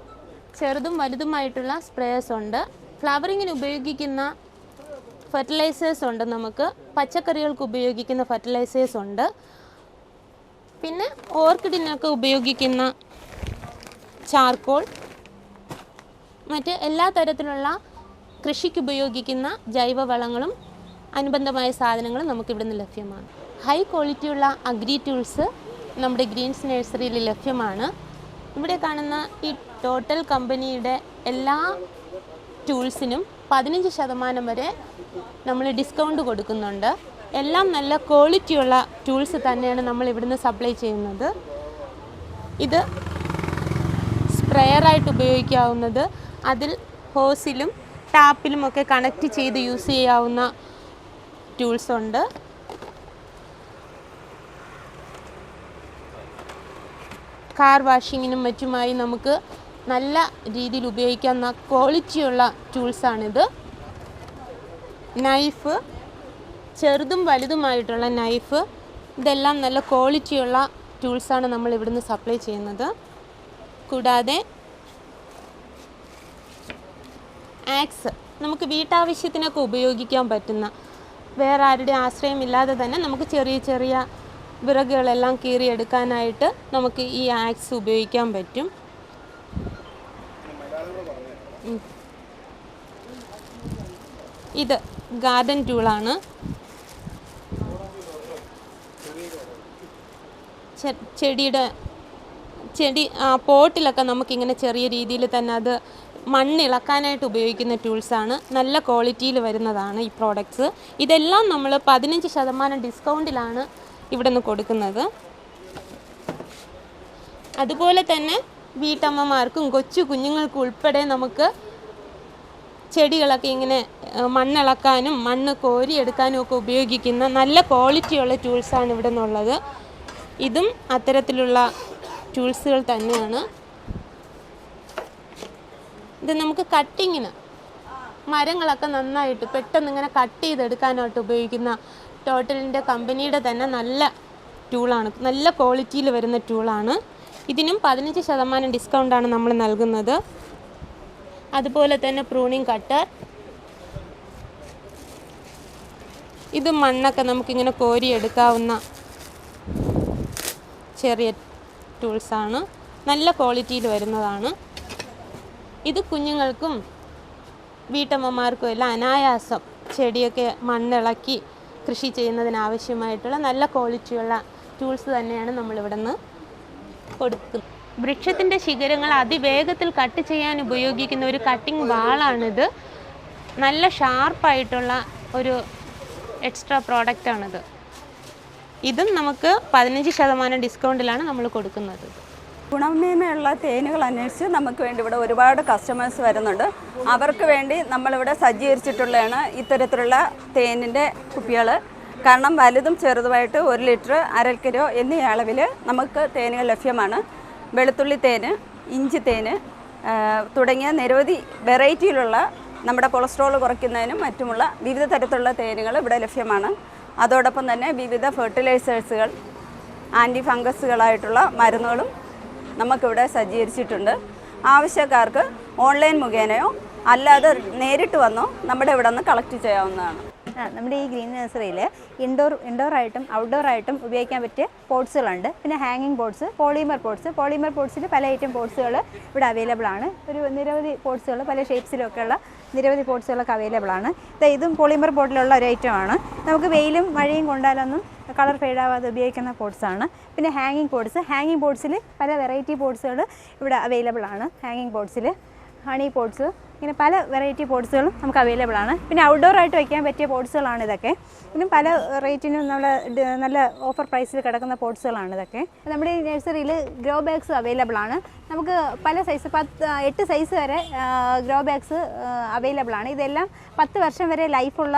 ചെറുതും വലുതുമായിട്ടുള്ള സ്പ്രേയേഴ്സ് ഉണ്ട്. ഫ്ലവറിങ്ങിന് ഉപയോഗിക്കുന്ന ഫെർട്ടിലൈസേഴ്സ് ഉണ്ട്. നമുക്ക് പച്ചക്കറികൾക്ക് ഉപയോഗിക്കുന്ന ഫെർട്ടിലൈസേഴ്സ് ഉണ്ട്. പിന്നെ ഓർക്കിഡിനൊക്കെ ഉപയോഗിക്കുന്ന ചാർക്കോൾ, മറ്റ് എല്ലാ തരത്തിലുള്ള കൃഷിക്ക് ഉപയോഗിക്കുന്ന ജൈവവളങ്ങളും അനുബന്ധമായ സാധനങ്ങളും നമുക്കിവിടുന്ന് ലഭ്യമാണ്. ഹൈ ക്വാളിറ്റിയുള്ള അഗ്രി ടൂൾസ് നമ്മുടെ ഗ്രീൻസ് നഴ്സറിയിൽ ലഭ്യമാണ്. ഇവിടെ കാണുന്ന ഈ ടോട്ടൽ കമ്പനിയുടെ എല്ലാ ടൂൾസിനും 15% വരെ നമ്മൾ ഡിസ്കൗണ്ട് കൊടുക്കുന്നുണ്ട്. എല്ലാം നല്ല ക്വാളിറ്റിയുള്ള ടൂൾസ് തന്നെയാണ് നമ്മൾ ഇവിടുന്ന് സപ്ലൈ ചെയ്യുന്നത്. ഇത് സ്പ്രെയറായിട്ട് ഉപയോഗിക്കാവുന്നത്, അതിൽ ഹോസിലും ടാപ്പിലും ഒക്കെ കണക്റ്റ് ചെയ്ത് യൂസ് ചെയ്യാവുന്ന ടൂൾസ് ഉണ്ട്. കാർ വാഷിങ്ങിനും മറ്റുമായി നമുക്ക് നല്ല രീതിയിൽ ഉപയോഗിക്കാവുന്ന ക്വാളിറ്റിയുള്ള ടൂൾസാണിത്. നൈഫ്, ചെറുതും വലുതുമായിട്ടുള്ള നൈഫ്, ഇതെല്ലാം നല്ല ക്വാളിറ്റിയുള്ള ടൂൾസാണ് നമ്മൾ ഇവിടുന്ന് സപ്ലൈ ചെയ്യുന്നത്. കൂടാതെ ആക്സ്, നമുക്ക് വീട്ടാവശ്യത്തിനൊക്കെ ഉപയോഗിക്കാൻ പറ്റുന്ന, വേറെ ആരുടെ ആശ്രയമില്ലാതെ തന്നെ നമുക്ക് ചെറിയ ചെറിയ വിറകുകളെല്ലാം കീറിയെടുക്കാനായിട്ട് നമുക്ക് ഈ ആക്സ് ഉപയോഗിക്കാൻ പറ്റും. ഇത് ഗാർഡൻ ടൂളാണ്. ചെടി പോട്ടിലൊക്കെ നമുക്കിങ്ങനെ ചെറിയ രീതിയിൽ തന്നെ അത് മണ്ണിളക്കാനായിട്ട് ഉപയോഗിക്കുന്ന ടൂൾസാണ്. നല്ല ക്വാളിറ്റിയിൽ വരുന്നതാണ് ഈ പ്രോഡക്ട്സ്. ഇതെല്ലാം നമ്മൾ 15% ഡിസ്കൗണ്ടിലാണ് ഇവിടെ നിന്ന് കൊടുക്കുന്നത്. അതുപോലെ തന്നെ വീട്ടമ്മമാർക്കും കൊച്ചു കുഞ്ഞുങ്ങൾക്കും ഉൾപ്പെടെ നമുക്ക് ചെടികളൊക്കെ ഇങ്ങനെ മണ്ണിളക്കാനും മണ്ണ് കോരിയെടുക്കാനും ഒക്കെ ഉപയോഗിക്കുന്ന നല്ല ക്വാളിറ്റിയുള്ള ടൂൾസാണ് ഇവിടെ നിന്നുള്ളത്. ഇതും അത്തരത്തിലുള്ള ടൂൾസുകൾ തന്നെയാണ്. ഇത് നമുക്ക് കട്ടിങ്ങിന്, മരങ്ങളൊക്കെ നന്നായിട്ട് പെട്ടെന്ന് ഇങ്ങനെ കട്ട് ചെയ്തെടുക്കാനായിട്ട് ഉപയോഗിക്കുന്ന ടോട്ടലിൻ്റെ കമ്പനിയുടെ തന്നെ നല്ല ടൂളാണ്. നല്ല ക്വാളിറ്റിയിൽ വരുന്ന ടൂളാണ്. ഇതിനും 15% ഡിസ്കൗണ്ടാണ് നമ്മൾ നൽകുന്നത്. അതുപോലെ തന്നെ പ്രൂണിങ് കട്ടർ, ഇത് മണ്ണൊക്കെ നമുക്കിങ്ങനെ കോരിയെടുക്കാവുന്ന ചെറിയ ടൂൾസാണ്. നല്ല ക്വാളിറ്റിയിൽ വരുന്നതാണ്. ഇത് കുഞ്ഞുങ്ങൾക്കും വീട്ടമ്മമാർക്കും എല്ലാം അനായാസം ചെടിയൊക്കെ മണ്ണിളക്കി കൃഷി ചെയ്യുന്നതിനാവശ്യമായിട്ടുള്ള നല്ല ക്വാളിറ്റിയുള്ള ടൂൾസ് തന്നെയാണ് നമ്മളിവിടെ നിന്ന് കൊടുക്കുന്നത്. വൃക്ഷത്തിൻ്റെ ശിഖരങ്ങൾ അതിവേഗത്തിൽ കട്ട് ചെയ്യാൻ ഉപയോഗിക്കുന്ന ഒരു കട്ടിംഗ് വാളാണിത്. നല്ല ഷാർപ്പായിട്ടുള്ള ഒരു എക്സ്ട്രാ പ്രോഡക്റ്റാണിത്. ഇതും നമുക്ക് 15% ഡിസ്കൗണ്ടിലാണ് നമ്മൾ കൊടുക്കുന്നത്. ഗുണമേന്മയുള്ള തേനുകൾ അന്വേഷിച്ച് നമുക്ക് വേണ്ടി ഇവിടെ ഒരുപാട് കസ്റ്റമേഴ്സ് വരുന്നുണ്ട്. അവർക്ക് വേണ്ടി നമ്മളിവിടെ സജ്ജീകരിച്ചിട്ടുള്ളതാണ് ഇത്തരത്തിലുള്ള തേനിൻ്റെ കുപ്പികൾ. കാരണം വലുതും ചെറുതുമായിട്ട് 1 ലിറ്റർ, 1/2 കിലോ എന്നീ അളവിൽ നമുക്ക് തേനുകൾ ലഭ്യമാണ്. വെളുത്തുള്ളി തേന്, ഇഞ്ചി തേന് തുടങ്ങിയ നിരവധി വെറൈറ്റിയിലുള്ള നമ്മുടെ കൊളസ്ട്രോൾ കുറയ്ക്കുന്നതിനും മറ്റുമുള്ള വിവിധ തരത്തിലുള്ള തേനുകൾ ഇവിടെ ലഭ്യമാണ്. അതോടൊപ്പം തന്നെ വിവിധ ഫെർട്ടിലൈസേഴ്സുകൾ, ആൻറ്റി ഫംഗസുകളായിട്ടുള്ള മരുന്നുകളും നമുക്കിവിടെ സജ്ജീകരിച്ചിട്ടുണ്ട്. ആവശ്യക്കാർക്ക് ഓൺലൈൻ മുഖേനയോ അല്ലാതെ നേരിട്ട് വന്നോ നമ്മുടെ ഇവിടെ നിന്ന് കളക്ട് ചെയ്യാവുന്നതാണ്. നമ്മുടെ ഈ ഗ്രീൻ നഴ്സറിയിൽ ഇൻഡോറായിട്ടും ഔട്ട്ഡോറായിട്ടും ഉപയോഗിക്കാൻ പറ്റിയ പോട്ട്സുകളുണ്ട്. പിന്നെ ഹാങ്ങിങ് പോട്ട്സ്, പോളിമർ പോട്ട്സിൽ പല ഐറ്റം പോട്ട്സുകൾ ഇവിടെ അവൈലബിൾ ആണ്. ഒരു നിരവധി പോട്ട്സുകൾ പല ഷേപ്സിലൊക്കെയുള്ള നിരവധി പോട്ട്സുകളൊക്കെ അവൈലബിൾ ആണ്. ഇതും പോളിമർ ബോട്ടിലുള്ള ഒരു ഐറ്റമാണ്. നമുക്ക് വെയിലും മഴയും കൊണ്ടാലൊന്നും കളർ ഫെയ്ഡാവാതെ ഉപയോഗിക്കുന്ന പോട്ട്സാണ്. പിന്നെ ഹാങ്ങിങ് പോട്ട്സിൽ പല വെറൈറ്റി പോട്ട്സുകൾ ഇവിടെ അവൈലബിൾ ആണ്. ഹാങ്ങിങ് പോട്ട്സിൽ ഹണി പോട്ട്സ്, ഇങ്ങനെ പല വെറൈറ്റി പോട്ട്സുകളും നമുക്ക് അവൈലബിൾ ആണ്. പിന്നെ ഔട്ട്ഡോറായിട്ട് വയ്ക്കാൻ പറ്റിയ പോട്ട്സുകളാണ് ഇതൊക്കെ. പിന്നെ പല റേറ്റിനും നല്ല ഓഫർ പ്രൈസിൽ കിടക്കുന്ന പോട്ട്സുകളാണ് ഇതൊക്കെ. നമ്മുടെ ഈ നഴ്സറിയിൽ ഗ്രോ ബാഗ്സ് അവൈലബിൾ ആണ്. നമുക്ക് പല സൈസ് 8 സൈസ് വരെ ഗ്രോ ബാഗ്സ് അവൈലബിൾ ആണ്. ഇതെല്ലാം 10 വർഷം വരെ ലൈഫുള്ള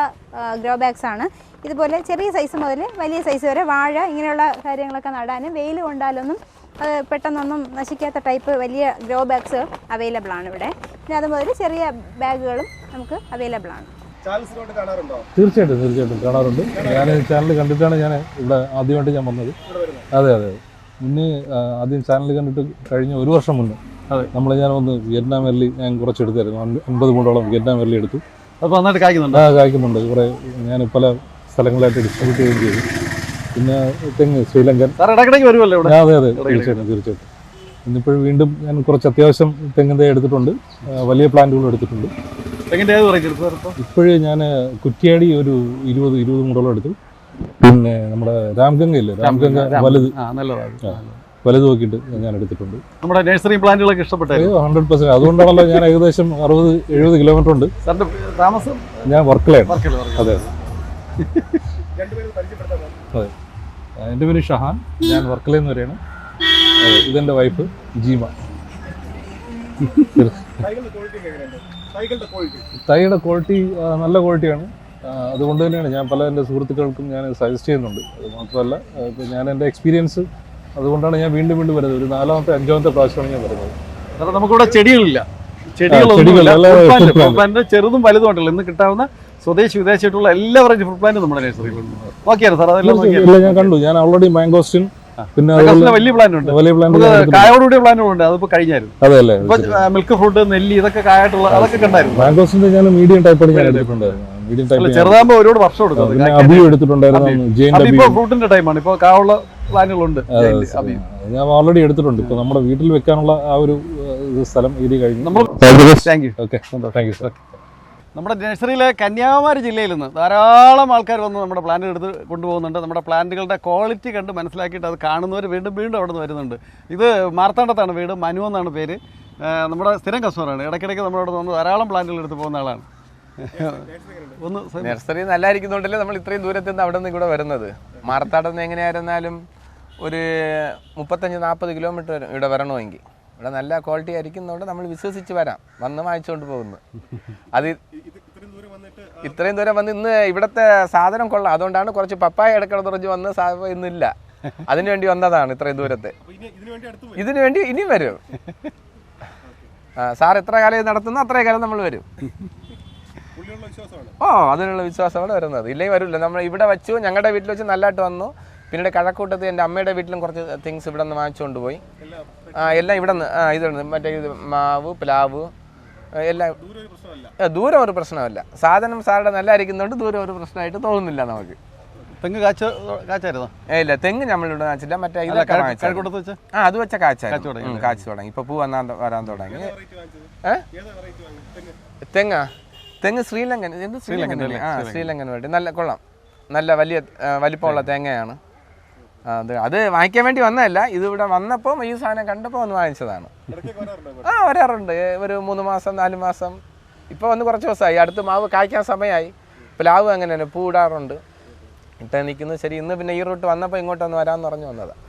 ഗ്രോ ബാഗ്സ് ആണ്. ഇതുപോലെ ചെറിയ സൈസ് മുതൽ വലിയ സൈസ് വരെ വാഴ ഇങ്ങനെയുള്ള കാര്യങ്ങളൊക്കെ നടാനും വെയിൽ കൊണ്ടാലൊന്നും അത് പെട്ടെന്നൊന്നും നശിക്കാത്ത ടൈപ്പ് വലിയ ഗ്രോ ബാഗ്സുകൾ അവൈലബിൾ ആണ് ഇവിടെ. പിന്നെ അതുമുതൽ ചെറിയ ബാഗുകളും നമുക്ക് അവൈലബിൾ ആണ്. തീർച്ചയായിട്ടും കാണാറുണ്ട്. ഞാൻ ചാനൽ കണ്ടിട്ടാണ് ഞാൻ ഇവിടെ ആദ്യമായിട്ട് ഞാൻ വന്നത്. അതെ. മുന്നേ ആദ്യം ചാനൽ കണ്ടിട്ട് കഴിഞ്ഞ 1 വർഷം മുന്നേ ഞാൻ വന്ന് വിയറ്റ്നാം വെർലി ഞാൻ കുറച്ചെടുത്തായിരുന്നു. 50 മൂടോളം വിയറ്റ്നാം വെർലി എടുത്തു. അപ്പോൾ നന്നായിട്ട് കായ്ക്കുന്നുണ്ട്. കായ്ക്കുന്നുണ്ട്. കുറേ ഞാൻ പല സ്ഥലങ്ങളായിട്ട് ഡിസ്ട്രിബ്യൂട്ട് ചെയ്യുകയും ചെയ്തു. പിന്നെ തെങ്ങ് ശ്രീലങ്കൻ. ഇടയ്ക്കിടയ്ക്ക് വരുമല്ലോ ഇവിടെ? അതെ തീർച്ചയായിട്ടും. ഇന്നിപ്പോഴും വീണ്ടും ഞാൻ കുറച്ച് അത്യാവശ്യം തെങ്ങിൻ തൈ എടുത്തിട്ടുണ്ട്. വലിയ പ്ലാന്റുകളും എടുത്തിട്ടുണ്ട്. തെങ്ങിൻ്റെ ഏത് വെറൈറ്റി എടുത്തു? ഇപ്പോഴും ഞാൻ കുറ്റിയാടി ഒരു 20 മൂടോളം എടുത്തു. പിന്നെ നമ്മുടെ രാംഗംഗ വലുത് നോക്കിയിട്ട് ഞാൻ എടുത്തിട്ടുണ്ട്. നമ്മുടെ നഴ്സറി പ്ലാന്റുകളൊക്കെ ഇഷ്ടപ്പെട്ടു? 100%. അതുകൊണ്ടാണല്ലോ ഞാൻ ഏകദേശം 60-70 കിലോമീറ്റർ ഉണ്ട്. താമസം ഞാൻ വർക്കലയാണ്. അതെ. എൻ്റെ പേര് ഷഹാൻ. ഞാൻ വർക്കലയെന്ന് പറയാണ്. ഇതെൻ്റെ വൈഫ് ജീമ. തൈയുടെ ക്വാളിറ്റി നല്ല ക്വാളിറ്റിയാണ്. അതുകൊണ്ട് തന്നെയാണ് ഞാൻ പല എൻ്റെ സുഹൃത്തുക്കൾക്കും ഞാൻ സജസ്റ്റ് ചെയ്യുന്നുണ്ട്. അത് മാത്രമല്ല ഇപ്പം ഞാൻ എൻ്റെ എക്സ്പീരിയൻസ് അതുകൊണ്ടാണ് ഞാൻ വീണ്ടും വരുന്നത്. ഒരു 4ാമത്തെ 5ാമത്തെ പ്രാവശ്യമാണ് ഞാൻ വരുന്നത്. നമുക്കിവിടെ ചെടികളില്ല. ചെറുതും വലുതും ഉണ്ടല്ലോ. ഇന്ന് കിട്ടാവുന്ന സ്വദേശി വിദേശമായിട്ടുള്ള എല്ലാ വെറൈറ്റി ഫുഡ് പ്ലാന്റും നമ്മുടെ നഴ്സറിയിലുണ്ട്. നോക്കിയായിരുന്നു സാർ? അതെല്ലാം ഞാൻ കണ്ടു. ഞാൻ ഓൾറെഡി മാംഗോസ്റ്റിൻ, പിന്നെ വലിയ പ്ലാന്റ് ഉണ്ട്, കായോടുകൂടിയ പ്ലാന്റുകളുണ്ട്. അതിപ്പോ കഴിഞ്ഞായിരുന്നു. അതെല്ലേ? മിൽക്ക് ഫ്രൂട്ട്, നെല്ലി, ഇതൊക്കെ കായായിട്ടുള്ള അതൊക്കെ കണ്ടായിരുന്നു. മാംഗോസ്റ്റിന്റെ ഞാൻ മീഡിയം ടൈപ്പാണ് ഞാൻ എടുത്തിട്ടുണ്ടായിരുന്നു. ചെറുതാകുമ്പോൾ ഒരുപാട് വർഷം എടുക്കും. എടുത്തിട്ടുണ്ടായിരുന്നു. ഫ്രൂട്ടിന്റെ ടൈമാണ്. ഇപ്പൊ കായുള്ള പ്ലാന്റുകളുണ്ട്. ഞാൻ ഓൾറെഡി എടുത്തിട്ടുണ്ട്. ഇപ്പൊ നമ്മുടെ വീട്ടിൽ വെക്കാനുള്ള ആ ഒരു സ്ഥലം ഏരിയ കഴിഞ്ഞു. Thank you. Okay, thank you sir. നമ്മുടെ നഴ്സറിയിലെ കന്യാകുമാരി ജില്ലയിൽ നിന്ന് ധാരാളം ആൾക്കാർ വന്ന് നമ്മുടെ പ്ലാന്റ് എടുത്ത് കൊണ്ടുപോകുന്നുണ്ട്. നമ്മുടെ പ്ലാന്റുകളുടെ ക്വാളിറ്റി കണ്ട് മനസ്സിലാക്കിയിട്ട് അത് കാണുന്നവർ വീണ്ടും അവിടെ നിന്ന് വരുന്നുണ്ട്. ഇത് മാർത്താണ്ഡത്താണ് വീട്. മനു എന്നാണ് പേര്. നമ്മുടെ സ്ഥിരം കസ്റ്റമറാണ്. ഇടയ്ക്കിടയ്ക്ക് നമ്മളോട് വന്ന് ധാരാളം പ്ലാന്റുകൾ എടുത്ത് പോകുന്ന ആളാണ്. നഴ്സറി നല്ലതായിരിക്കുന്നുണ്ടല്ലേ നമ്മൾ ഇത്രയും ദൂരത്ത് നിന്ന് അവിടെ നിന്ന് ഇവിടെ വരുന്നത്. മാർത്താണ്ഡത്ത് നിന്ന് എങ്ങനെയായിരുന്നാലും ഒരു 35-40 കിലോമീറ്റർ ഇവിടെ വരണമെങ്കിൽ ഇവിടെ നല്ല ക്വാളിറ്റി ആയിരിക്കുന്നതുകൊണ്ട് നമ്മൾ വിശ്വസിച്ച് വന്ന് വാങ്ങിച്ചുകൊണ്ട് പോകുന്നു. അത് ഇത്രയും ദൂരം വന്ന് ഇന്ന് ഇവിടുത്തെ സാധനം കൊള്ളാം. അതുകൊണ്ടാണ് കുറച്ച് പപ്പായ ഇടയ്ക്കിടത്ത് കുറച്ച് വന്ന് ഇന്നില്ല. അതിനുവേണ്ടി വന്നതാണ് ഇത്രയും ദൂരത്തെ. ഇതിനു വേണ്ടി ഇനിയും വരും. സാർ എത്ര കാലം നടത്തുന്നു അത്രയും കാലം നമ്മൾ വരും. അതിനുള്ള വിശ്വാസമാണ് വരുന്നത്. ഇല്ലെങ്കിൽ വരില്ല. നമ്മൾ ഇവിടെ വെച്ചു, ഞങ്ങളുടെ വീട്ടിൽ വെച്ച് നല്ലതായിട്ട് വന്നു. പിന്നീട് കഴക്കൂട്ടത്ത് എൻ്റെ അമ്മയുടെ വീട്ടിലും കുറച്ച് തിങ്സ് ഇവിടെ നിന്ന് വാങ്ങിച്ചുകൊണ്ട് പോയി. എല്ലാം ഇവിടെ നിന്ന് ഇതുണ്ട്. മറ്റേ ഇത് മാവ്, പ്ലാവ് എല്ലാം. ദൂരം ഒരു പ്രശ്നമല്ല. സാധനം സാറുടെ നല്ലതായിരിക്കുന്നുണ്ട്. ദൂരം ഒരു പ്രശ്നമായിട്ട് തോന്നുന്നില്ല നമുക്ക്. തെങ്ങ് കാച്ചായിരുന്നോ? ഇല്ല, തെങ്ങ് നമ്മളിവിടെ കാച്ചില്ല. മറ്റേ ഇതൊക്കെ അത് വെച്ച കാച്ചു തുടങ്ങി. ഇപ്പൊ പൂ വരാൻ തുടങ്ങി. തെങ്ങ് ശ്രീലങ്കൻ. എന്ത് ശ്രീലങ്കൻ? ശ്രീലങ്കൻ വേണ്ടി നല്ല കൊള്ളാം. നല്ല വലിപ്പമുള്ള തേങ്ങയാണ്. അത് വാങ്ങിക്കാൻ വേണ്ടി വന്നതല്ല. ഇതിവിടെ വന്നപ്പോൾ ഈ സാധനം കണ്ടപ്പോൾ ഒന്ന് വാങ്ങിച്ചതാണ്. വരാറുണ്ട്. ഒരു 3 മാസം 4 മാസം. ഇപ്പോൾ വന്ന് കുറച്ച് ദിവസമായി. അടുത്ത് മാവ് കായ്ക്കാൻ സമയമായി. പ്ലാവ് അങ്ങനെ തന്നെ പൂ ഇടാറുണ്ട്. ഇട്ടേ നിൽക്കുന്നത് ശരി. ഇന്ന് പിന്നെ ഈ റൂട്ട് വന്നപ്പോൾ ഇങ്ങോട്ടൊന്ന് വരാമെന്ന് പറഞ്ഞു വന്നതാണ്.